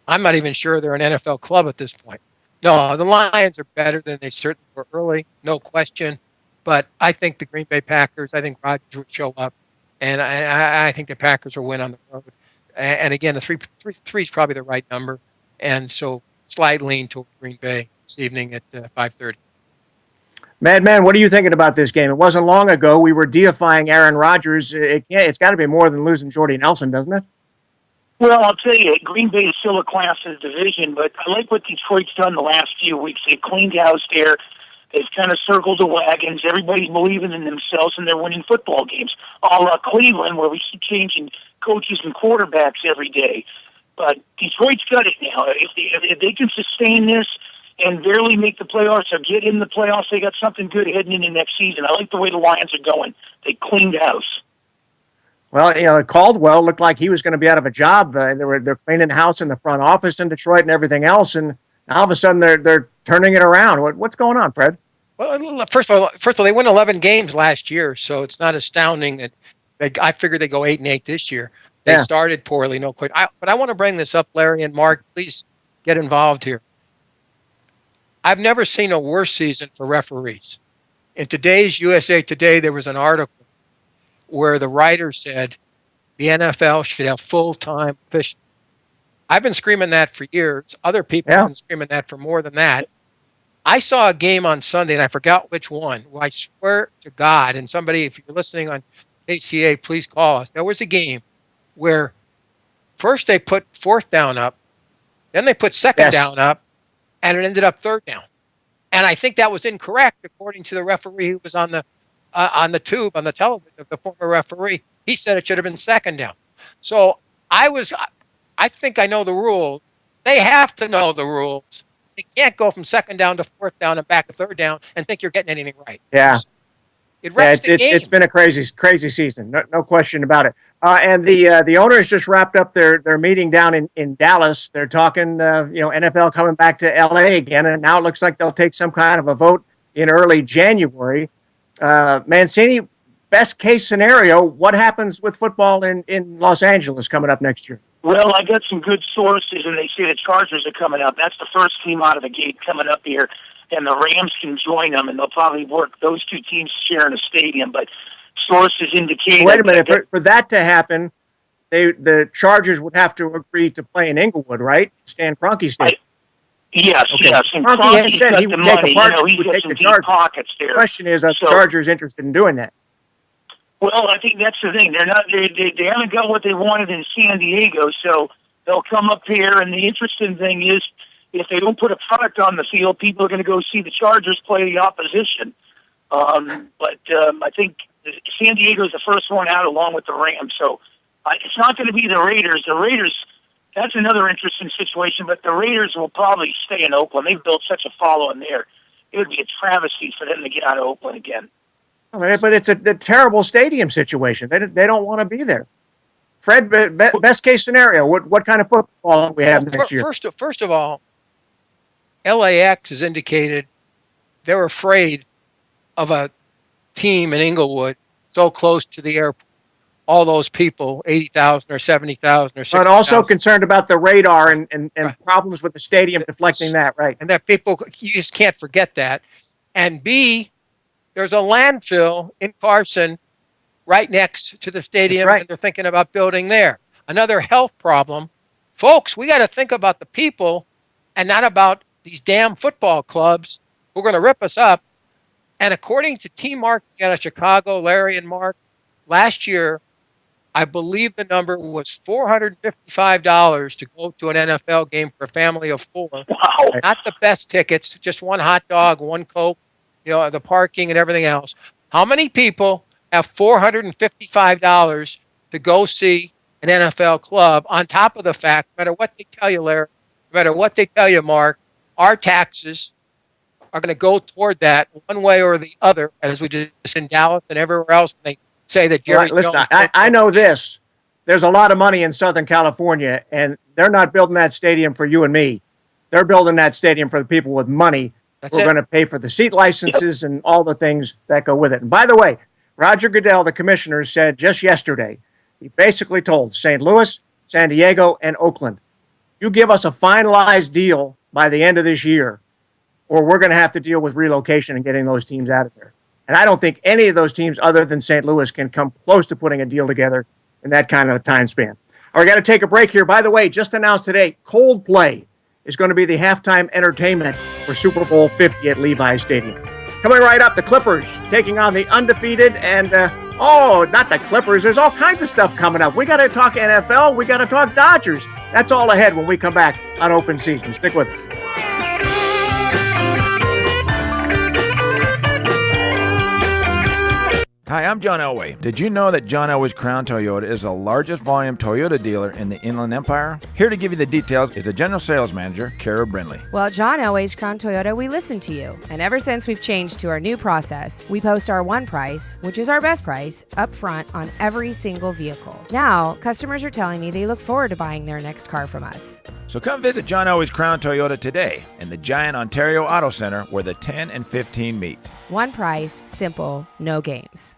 I'm not even sure they're an NFL club at this point. No, the Lions are better than they certainly were early, no question. But I think the Green Bay Packers, I think Rodgers would show up, and I think the Packers will win on the road. And again, the three is probably the right number, and so slight lean toward Green Bay this evening at 5:30. Madman, what are you thinking about this game? It wasn't long ago we were deifying Aaron Rodgers. It's got to be more than losing Jordy Nelson, doesn't it? Well, I'll tell you, Green Bay is still a class of the division, but I like what Detroit's done the last few weeks. They've cleaned house there. They've kind of circled the wagons. Everybody's believing in themselves, and they're winning football games. A la Cleveland, where we keep changing coaches and quarterbacks every day. But Detroit's got it now. If they can sustain this and barely make the playoffs or get in the playoffs, they got something good heading into next season. I like the way the Lions are going. They cleaned house. Well, Caldwell looked like he was going to be out of a job. They're cleaning house in the front office in Detroit and everything else, and all of a sudden they're turning it around. What's going on, Fred? Well, first of all, they won 11 games last year, so it's not astounding that I figured they go 8-8 this year. They started poorly, no question. But I want to bring this up, Larry and Mark. Please get involved here. I've never seen a worse season for referees. In today's USA Today, there was an article where the writer said the NFL should have full-time officials. I've been screaming that for years. Other people have been screaming that for more than that. I saw a game on Sunday, and I forgot which one. Well, I swear to God, and somebody, if you're listening on Kcaa, please call us. There was a game where first they put 4th down up. Then they put second down up, and it ended up third down. And I think that was incorrect, according to the referee who was on the tube, on the television, the former referee. He said it should have been second down. So I think I know the rules. They have to know the rules. They can't go from second down to fourth down and back to third down and think you're getting anything right. Yeah. It wrecks the game. It's been a crazy season. No question about it. And the owners just wrapped up their meeting down in Dallas. They're talking, NFL coming back to LA again, and now it looks like they'll take some kind of a vote in early January. Mancini, best case scenario, what happens with football in Los Angeles coming up next year? Well, I got some good sources, and they say the Chargers are coming up. That's the first team out of the gate coming up here, and the Rams can join them, and they'll probably work those two teams sharing a stadium. But sources indicate. Wait a minute. For that to happen, the Chargers would have to agree to play in Inglewood, right? Stan Kroenke Stadium. Yes. And Kroenke has said he would take money. He's got some deep pockets there. The question is, are the Chargers interested in doing that? Well, I think that's the thing. They're not. They haven't got what they wanted in San Diego, so they'll come up here. And the interesting thing is, if they don't put a product on the field, people are going to go see the Chargers play the opposition. But I think San Diego's the first one out, along with the Rams. So it's not going to be the Raiders. The Raiders. That's another interesting situation. But the Raiders will probably stay in Oakland. They've built such a following there. It would be a travesty for them to get out of Oakland again. But it's a terrible stadium situation. They don't want to be there. Fred, best case scenario, what kind of football we have next year? First of all, LAX has indicated they're afraid of a team in Inglewood so close to the airport. All those people, 80,000 or 70,000 or 60,000. But also concerned about the radar and problems with the stadium deflecting that, right? And that people, you just can't forget that. And B, there's a landfill in Carson right next to the stadium, and they're thinking about building there. Another health problem. Folks, we got to think about the people and not about these damn football clubs who are going to rip us up. And according to Team Marketing out of Chicago, Larry and Mark, last year, I believe the number was $455 to go to an NFL game for a family of four. Wow. Not the best tickets, just one hot dog, one Coke, the parking and everything else. How many people have $455 to go see an NFL club on top of the fact, no matter what they tell you, Larry, no matter what they tell you, Mark, our taxes are going to go toward that one way or the other, as we did in Dallas and everywhere else. They say that Jerry Listen, Jones... I know this. There's a lot of money in Southern California, and they're not building that stadium for you and me. They're building that stadium for the people with money. We're going to pay for the seat licenses and all the things that go with it. And by the way, Roger Goodell, the commissioner, said just yesterday, he basically told St. Louis, San Diego, and Oakland, you give us a finalized deal by the end of this year, or we're going to have to deal with relocation and getting those teams out of there. And I don't think any of those teams other than St. Louis can come close to putting a deal together in that kind of a time span. All right, we got to take a break here. By the way, just announced today, Coldplay is going to be the halftime entertainment for Super Bowl 50 at Levi's Stadium. Coming right up, the Clippers taking on the undefeated and, not the Clippers. There's all kinds of stuff coming up. We got to talk NFL. We got to talk Dodgers. That's all ahead when we come back on Open Season. Stick with us. Hi, I'm John Elway. Did you know that John Elway's Crown Toyota is the largest volume Toyota dealer in the Inland Empire? Here to give you the details is the General Sales Manager, Kara Brindley. Well, John Elway's Crown Toyota, we listen to you. And ever since we've changed to our new process, we post our one price, which is our best price, up front on every single vehicle. Now, customers are telling me they look forward to buying their next car from us. So come visit John Elway's Crown Toyota today in the Giant Ontario Auto Center where the 10 and 15 meet. One price, simple, no games.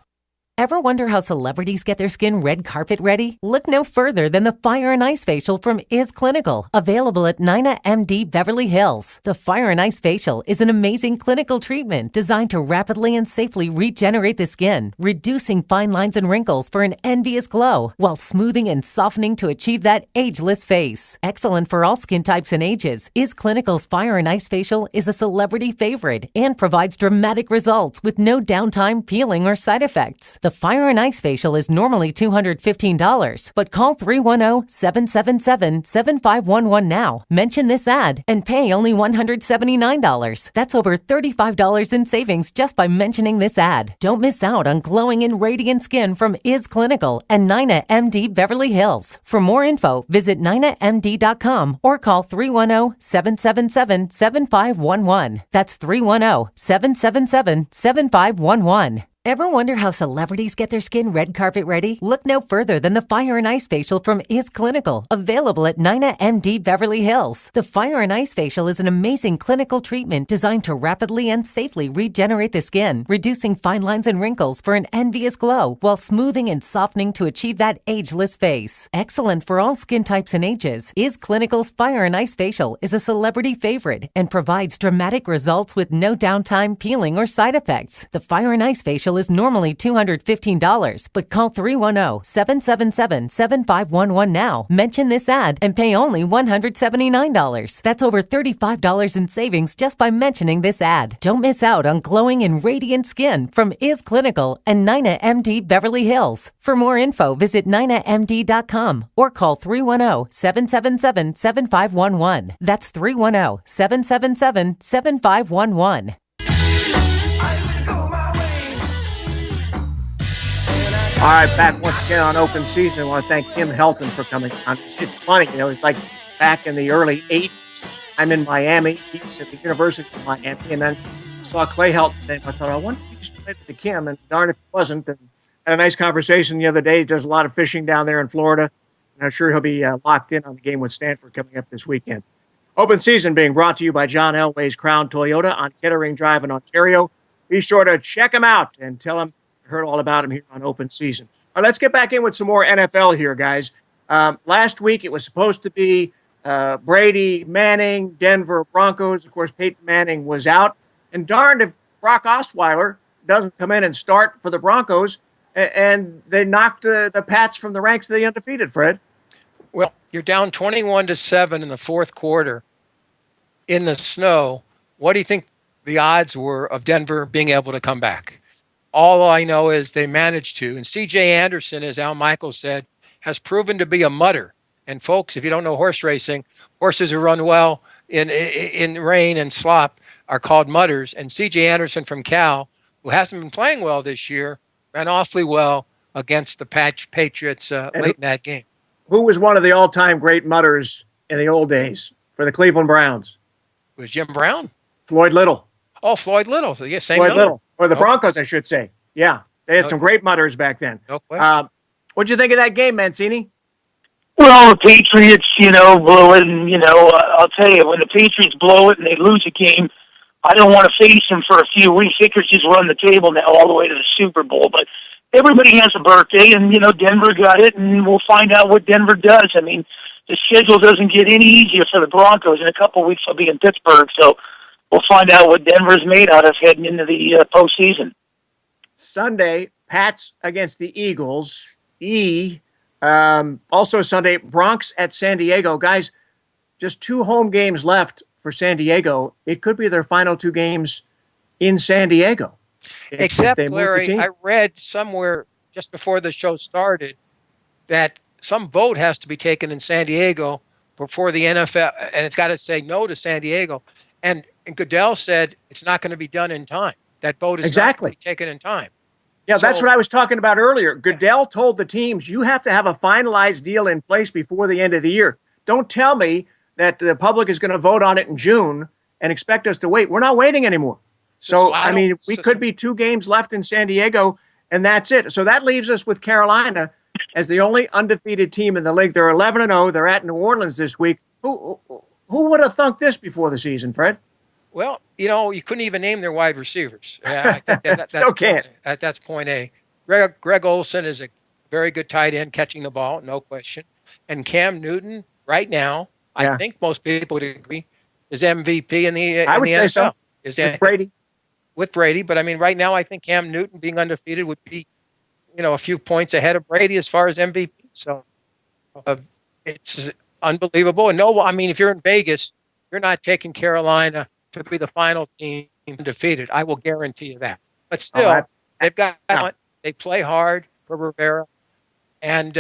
Ever wonder how celebrities get their skin red carpet ready? Look no further than the Fire and Ice Facial from Is Clinical, available at Nina MD Beverly Hills. The Fire and Ice Facial is an amazing clinical treatment designed to rapidly and safely regenerate the skin, reducing fine lines and wrinkles for an envious glow, while smoothing and softening to achieve that ageless face. Excellent for all skin types and ages, Is Clinical's Fire and Ice Facial is a celebrity favorite and provides dramatic results with no downtime, peeling, or side effects. The Fire and Ice Facial is normally $215, but call 310-777-7511 now. Mention this ad and pay only $179. That's over $35 in savings just by mentioning this ad. Don't miss out on glowing and radiant skin from Is Clinical and Nina MD Beverly Hills. For more info, visit ninamd.com or call 310-777-7511. That's 310-777-7511. Ever wonder how celebrities get their skin red carpet ready? Look no further than the Fire and Ice Facial from Is Clinical, available at Nina MD Beverly Hills. The Fire and Ice Facial is an amazing clinical treatment designed to rapidly and safely regenerate the skin, reducing fine lines and wrinkles for an envious glow while smoothing and softening to achieve that ageless face. Excellent for all skin types and ages, Is Clinical's Fire and Ice Facial is a celebrity favorite and provides dramatic results with no downtime, peeling, or side effects. The Fire and Ice Facial is normally $215, but call 310-777-7511 now. Mention this ad and pay only $179. That's over $35 in savings just by mentioning this ad. Don't miss out on glowing and radiant skin from Is Clinical and Nina MD Beverly Hills. For more info, visit ninamd.com or call 310-777-7511. That's 310-777-7511. All right, back once again on Open Season. I want to thank Kim Helton for coming on. It's funny, it's like back in the early 80s. I'm in Miami. He's at the University of Miami, and then saw Clay Helton's name. I thought, I wonder if he's related to Kim, and darn if he wasn't. And had a nice conversation the other day. He does a lot of fishing down there in Florida, and I'm sure he'll be locked in on the game with Stanford coming up this weekend. Open Season being brought to you by John Elway's Crown Toyota on Kettering Drive in Ontario. Be sure to check him out and tell him heard all about him here on Open Season. All right, let's get back in with some more NFL here, guys. Last week, it was supposed to be Brady, Manning, Denver Broncos. Of course, Peyton Manning was out. And darned if Brock Osweiler doesn't come in and start for the Broncos, and they knocked the Pats from the ranks of the undefeated, Fred. Well, you're down 21-7 in the fourth quarter in the snow. What do you think the odds were of Denver being able to come back? All I know is they managed to. And C.J. Anderson, as Al Michaels said, has proven to be a mutter. And folks, if you don't know horse racing, horses who run well in rain and slop are called mutters. And C.J. Anderson from Kcaa, who hasn't been playing well this year, ran awfully well against the Patriots late in that game. Who was one of the all-time great mutters in the old days for the Cleveland Browns? It was Jim Brown? Floyd Little. Oh, Floyd Little. So, yeah, same Floyd number. Little. Or the Broncos, I should say. Yeah, they had some great mutters back then. No question. What'd you think of that game, Mancini? Well, the Patriots, blew it, and, I'll tell you, when the Patriots blow it and they lose a game, I don't want to face them for a few weeks. They could just run the table now all the way to the Super Bowl. But everybody has a birthday, and, Denver got it, and we'll find out what Denver does. I mean, the schedule doesn't get any easier for the Broncos. In a couple of weeks, they'll be in Pittsburgh, so we'll find out what Denver's made out of heading into the postseason. Sunday, Pats against the Eagles. Also Sunday, Bronx at San Diego. Guys, just 2 home games left for San Diego. It could be their final 2 games in San Diego. Except, Larry, I read somewhere just before the show started that some vote has to be taken in San Diego before the NFL, and it's got to say no to San Diego. And Goodell said it's not going to be done in time. That vote is not going to be taken in time. Yeah, that's what I was talking about earlier. Goodell told the teams, you have to have a finalized deal in place before the end of the year. Don't tell me that the public is going to vote on it in June and expect us to wait. We're not waiting anymore. So we could be 2 games left in San Diego, and that's it. So that leaves us with Carolina as the only undefeated team in the league. They're 11-0. They're at New Orleans this week. Who would have thunk this before the season, Fred? Well, you couldn't even name their wide receivers. I think that's Still can't. That's point A. Greg Olsen is a very good tight end catching the ball, no question. And Cam Newton, right now, I think most people would agree, is MVP in the I would say NFL. so. With Brady. With Brady. But, right now I think Cam Newton being undefeated would be, a few points ahead of Brady as far as MVP. So it's unbelievable. And if you're in Vegas, you're not taking Carolina to be the final team undefeated. I will guarantee you that. But still, they've got talent. They play hard for Rivera, and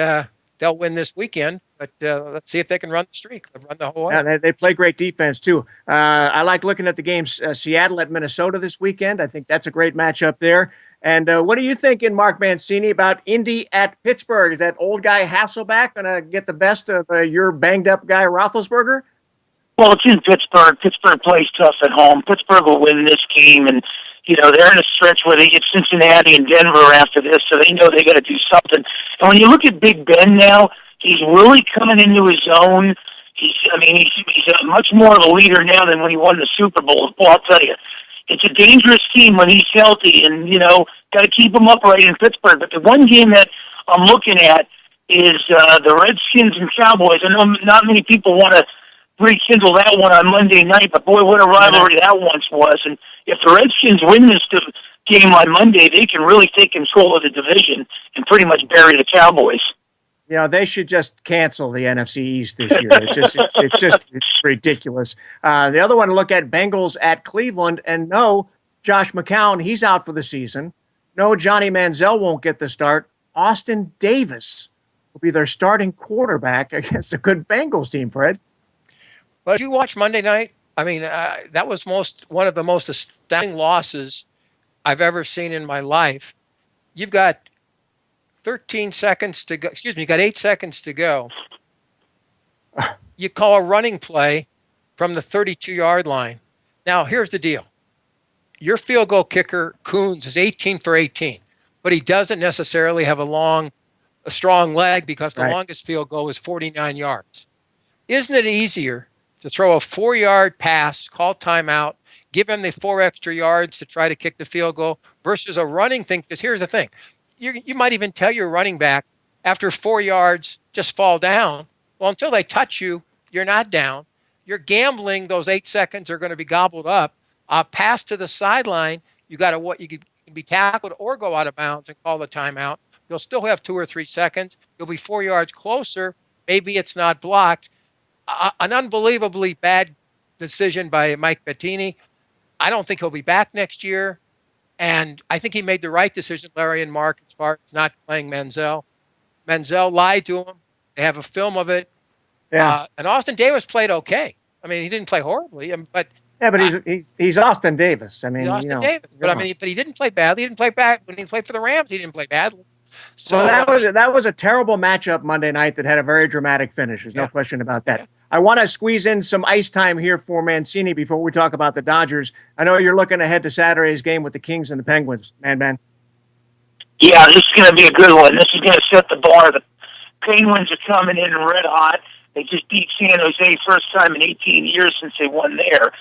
they'll win this weekend. But let's see if they can run the streak, run the whole way. Yeah, they play great defense, too. I like looking at the games, Seattle at Minnesota this weekend. I think that's a great matchup there. And what are you thinking, Mark Mancini, about Indy at Pittsburgh? Is that old guy Hasselbeck going to get the best of your banged-up guy Roethlisberger? Well, it's in Pittsburgh. Pittsburgh plays tough at home. Pittsburgh will win this game, and they're in a stretch where they get Cincinnati and Denver after this, so they know they got to do something. And when you look at Big Ben now, he's really coming into his own. He's much more of a leader now than when he won the Super Bowl. Well, I'll tell you, it's a dangerous team when he's healthy, and got to keep him upright in Pittsburgh. But the one game that I'm looking at is the Redskins and Cowboys. I know not many people want to rekindle that one on Monday night, but boy, what a rivalry that once was. And if the Redskins win this game on Monday, they can really take control of the division and pretty much bury the Cowboys. They should just cancel the NFC East this year. It's ridiculous. The other one to look at, Bengals at Cleveland, and no, Josh McCown, he's out for the season. No, Johnny Manziel won't get the start. Austin Davis will be their starting quarterback against a good Bengals team, Fred. But did you watch Monday night? I mean, that was one of the most astounding losses I've ever seen in my life. You've got 13 seconds to go. Excuse me, you got 8 seconds to go. You call a running play from the 32-yard line. Now, here's the deal. Your field goal kicker, Coons, is 18 for 18, but he doesn't necessarily have a strong leg because the longest field goal is 49 yards. Isn't it easier to throw a 4-yard pass, call timeout, give him the 4 extra yards to try to kick the field goal versus a running thing? Because here's the thing. You might even tell your running back, after 4 yards, just fall down. Well, until they touch you, you're not down. You're gambling those 8 seconds are going to be gobbled up. Pass to the sideline, you can be tackled or go out of bounds and call the timeout. You'll still have 2 or 3 seconds. You'll be 4 yards closer. Maybe it's not blocked. An unbelievably bad decision by Mike Bettini. I don't think he'll be back next year. And I think he made the right decision, Larry and Mark, as far as not playing Manziel. Manziel lied to him. They have a film of it. Yeah. And Austin Davis played okay. I mean, he didn't play horribly, but he's Austin Davis. I mean, Davis. But he didn't play badly. He didn't play bad when he played for the Rams. He didn't play badly. So that was a terrible matchup Monday night that had a very dramatic finish. There's no question about that. Yeah. I want to squeeze in some ice time here for Mancini before we talk about the Dodgers. I know you're looking ahead to Saturday's game with the Kings and the Penguins, man. Yeah, this is going to be a good one. This is going to set the bar. The Penguins are coming in red hot. They just beat San Jose first time in 18 years since they won there.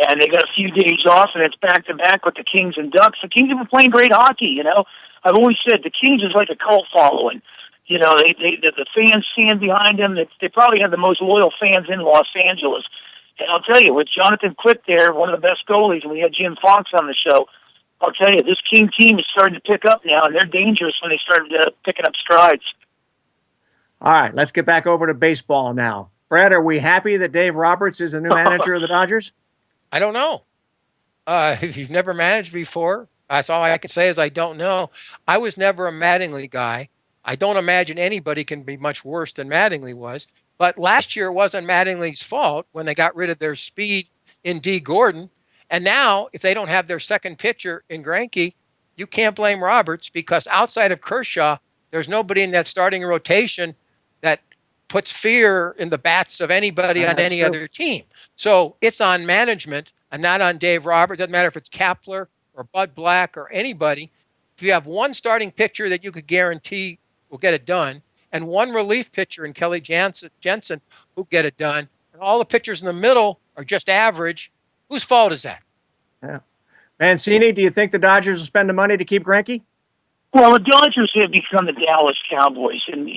And they got a few days off, and it's back-to-back with the Kings and Ducks. The Kings have been playing great hockey, I've always said the Kings is like a cult following. The fans stand behind them. They probably have the most loyal fans in Los Angeles. And I'll tell you, with Jonathan Quick there, one of the best goalies, and we had Jim Fox on the show, I'll tell you, this King team is starting to pick up now, and they're dangerous when they start picking up strides. All right, let's get back over to baseball now. Fred, are we happy that Dave Roberts is the new manager of the Dodgers? I don't know. If you've never managed before, that's all I can say is I don't know. I was never a Mattingly guy. I don't imagine anybody can be much worse than Mattingly was. But last year it wasn't Mattingly's fault when they got rid of their speed in D. Gordon. And now, if they don't have their second pitcher in Greinke, you can't blame Roberts because outside of Kershaw, there's nobody in that starting rotation that puts fear in the bats of anybody on any other team. So it's on management and not on Dave Roberts. Doesn't matter if it's Kapler or Bud Black or anybody. If you have one starting pitcher that you could guarantee will get it done, and one relief pitcher in Kelly Jensen who get it done, and all the pitchers in the middle are just average, whose fault is that? Yeah. Mancini, do you think the Dodgers will spend the money to keep Greinke? Well, the Dodgers have become the Dallas Cowboys, and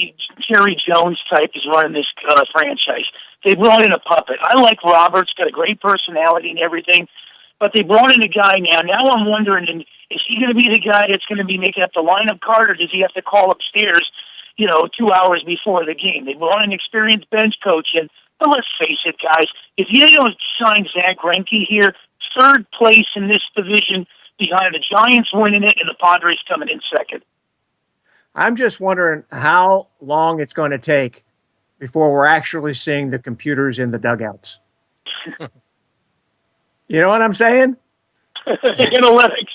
Jerry Jones type is running this franchise. They brought in a puppet. I like Roberts, got a great personality and everything, but they brought in a guy now. Now I'm wondering, is he going to be the guy that's going to be making up the lineup card, or does he have to call upstairs, 2 hours before the game? They brought in an experienced bench coach, and but let's face it, guys, if you don't sign Zach Greinke here, third place in this division behind the Giants winning it and the Padres coming in second. I'm just wondering how long it's going to take before we're actually seeing the computers in the dugouts. You know what I'm saying? Analytics.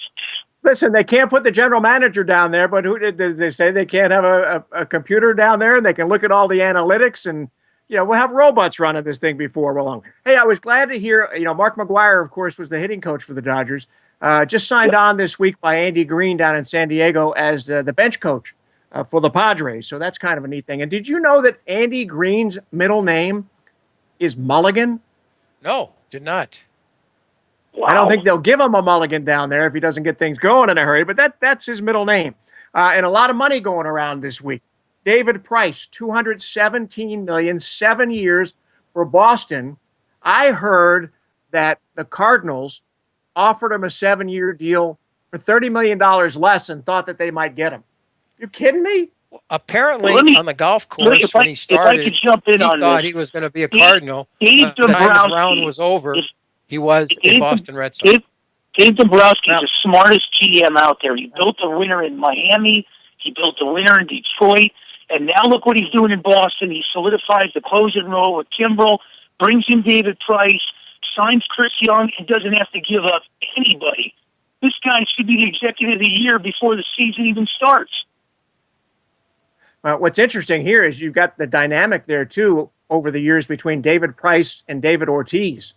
Listen, they can't put the general manager down there, but who did they say they can't have a computer down there and they can look at all the analytics and, we'll have robots running this thing before long. Hey, I was glad to hear, Mark McGwire, of course, was the hitting coach for the Dodgers, just signed on this week by Andy Green down in San Diego as the bench coach for the Padres. So that's kind of a neat thing. And did you know that Andy Green's middle name is Mulligan? No, did not. Wow. I don't think they'll give him a mulligan down there if he doesn't get things going in a hurry, but that's his middle name. And a lot of money going around this week. David Price, $217 million, 7 years for Boston. I heard that the Cardinals offered him a 7-year deal for $30 million less and thought that they might get him. You kidding me? Apparently, on the golf course, when he started, he thought he was going to be a Cardinal. The time his round was over, he was a Boston Red Sox. Dave Dombrowski's the smartest GM out there. He built a winner in Miami. He built a winner in Detroit. And now look what he's doing in Boston. He solidifies the closing role with Kimbrel, brings in David Price, signs Chris Young, and doesn't have to give up anybody. This guy should be the executive of the year before the season even starts. Well, what's interesting here is you've got the dynamic there, too, over the years between David Price and David Ortiz.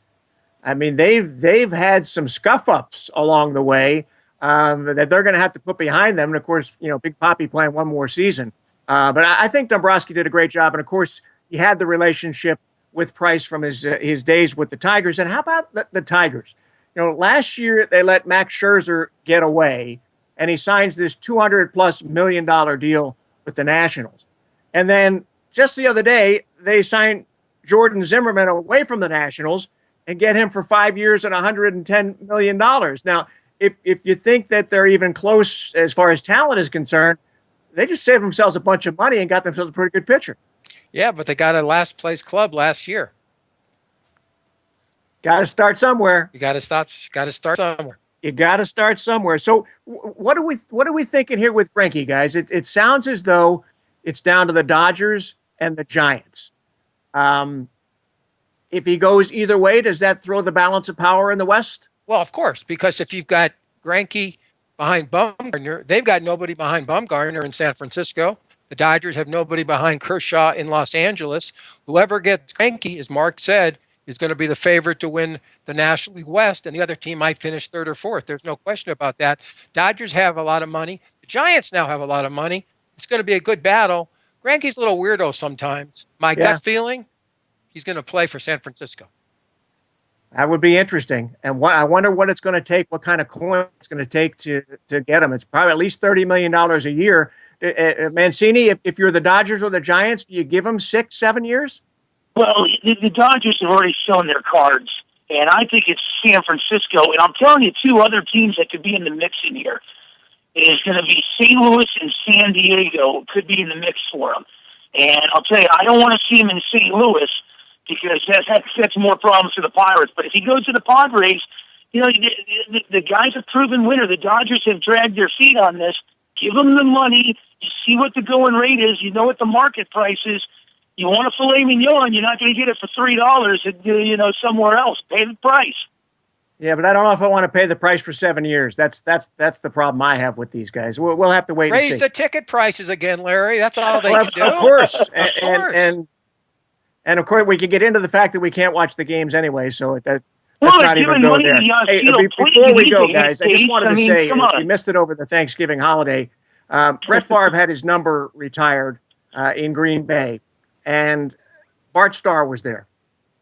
I mean, they've had some scuff-ups along the way that they're going to have to put behind them. And, of course, Big Papi playing one more season. But I think Dombrowski did a great job. And, of course, he had the relationship with Price from his days with the Tigers. And how about the Tigers? Last year they let Max Scherzer get away, and he signs this $200+ million deal with the Nationals. And then just the other day, they signed Jordan Zimmerman away from the Nationals and get him for 5 years and $110 million. Now, if you think that they're even close as far as talent is concerned, they just saved themselves a bunch of money and got themselves a pretty good pitcher. Yeah, but they got a last place club last year. Got to start somewhere. You got to start somewhere. You got to start somewhere. So what are we thinking here with Greinke, guys? It sounds as though it's down to the Dodgers and the Giants. If he goes either way, does that throw the balance of power in the West? Well, of course, because if you've got Greinke behind Bumgarner, they've got nobody behind Bumgarner in San Francisco. The Dodgers have nobody behind Kershaw in Los Angeles. Whoever gets Greinke, as Mark said, is going to be the favorite to win the National League West, and the other team might finish third or fourth. There's no question about that. Dodgers have a lot of money. The Giants now have a lot of money. It's going to be a good battle. Greinke's a little weirdo sometimes. My gut feeling, he's going to play for San Francisco. That would be interesting. And I wonder what it's going to take, what kind of coin it's going to take to get him. It's probably at least $30 million a year. Mancini, if you're the Dodgers or the Giants, do you give him 6-7 years? Well, the Dodgers have already shown their cards, and I think it's San Francisco. And I'm telling you, two other teams that could be in the mix in here is going to be St. Louis and San Diego could be in the mix for him. And I'll tell you, I don't want to see him in St. Louis because that's more problems for the Pirates. But if he goes to the Padres, the guy's a proven winner. The Dodgers have dragged their feet on this. Give them the money. You see what the going rate is. You know what the market price is. You want a filet mignon, you're not going to get it for $3 somewhere else. Pay the price. Yeah, but I don't know if I want to pay the price for 7 years. That's the problem I have with these guys. We'll have to wait and see. Raise the ticket prices again, Larry. That's all they can do. Of course. And of course, we can get into the fact that we can't watch the games anay, so let's not even go there. Hey, before we go, guys, I just wanted to say, we missed it over the Thanksgiving holiday. Brett Favre had his number retired in Green Bay. And Bart Starr was there.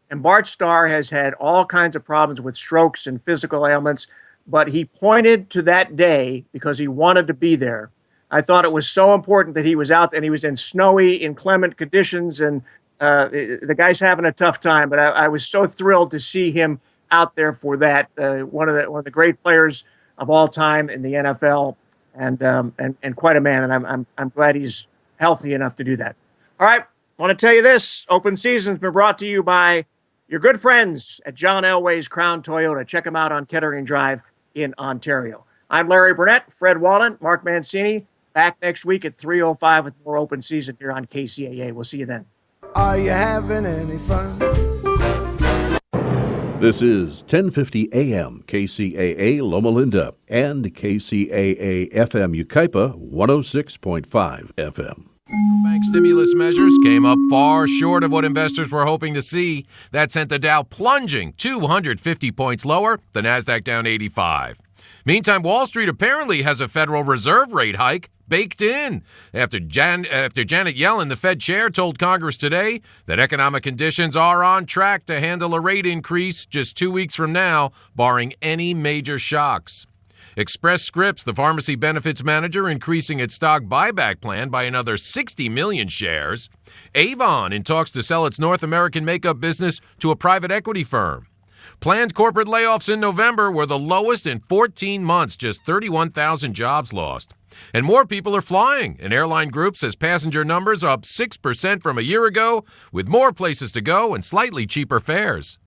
And Bart Starr has had all kinds of problems with strokes and physical ailments, but he pointed to that day because he wanted to be there. I thought it was so important that he was out and he was in snowy, inclement conditions, and the guy's having a tough time. But I was so thrilled to see him out there for that. One of the great players of all time in the NFL, and quite a man. And I'm glad he's healthy enough to do that. All right. I want to tell you this. Open Season's been brought to you by your good friends at John Elway's Crown Toyota. Check them out on Kettering Drive in Ontario. I'm Larry Burnett, Fred Wallen, Mark Mancini. Back next week at 3:05 with more open season here on KCAA. We'll see you then. Are you having any fun? This is 1050 AM KCAA Loma Linda and KCAA FM Yucaipa 106.5 FM. Bank stimulus measures came up far short of what investors were hoping to see. That sent the Dow plunging 250 points lower, the Nasdaq down 85. Meantime, Wall Street apparently has a Federal Reserve rate hike baked in after Janet Yellen, the Fed chair, told Congress today that economic conditions are on track to handle a rate increase just 2 weeks from now, barring any major shocks. Express Scripts, the pharmacy benefits manager, increasing its stock buyback plan by another 60 million shares. Avon in talks to sell its North American makeup business to a private equity firm. Planned corporate layoffs in November were the lowest in 14 months, just 31,000 jobs lost. And more people are flying. An airline group says passenger numbers are up 6% from a year ago, with more places to go and slightly cheaper fares.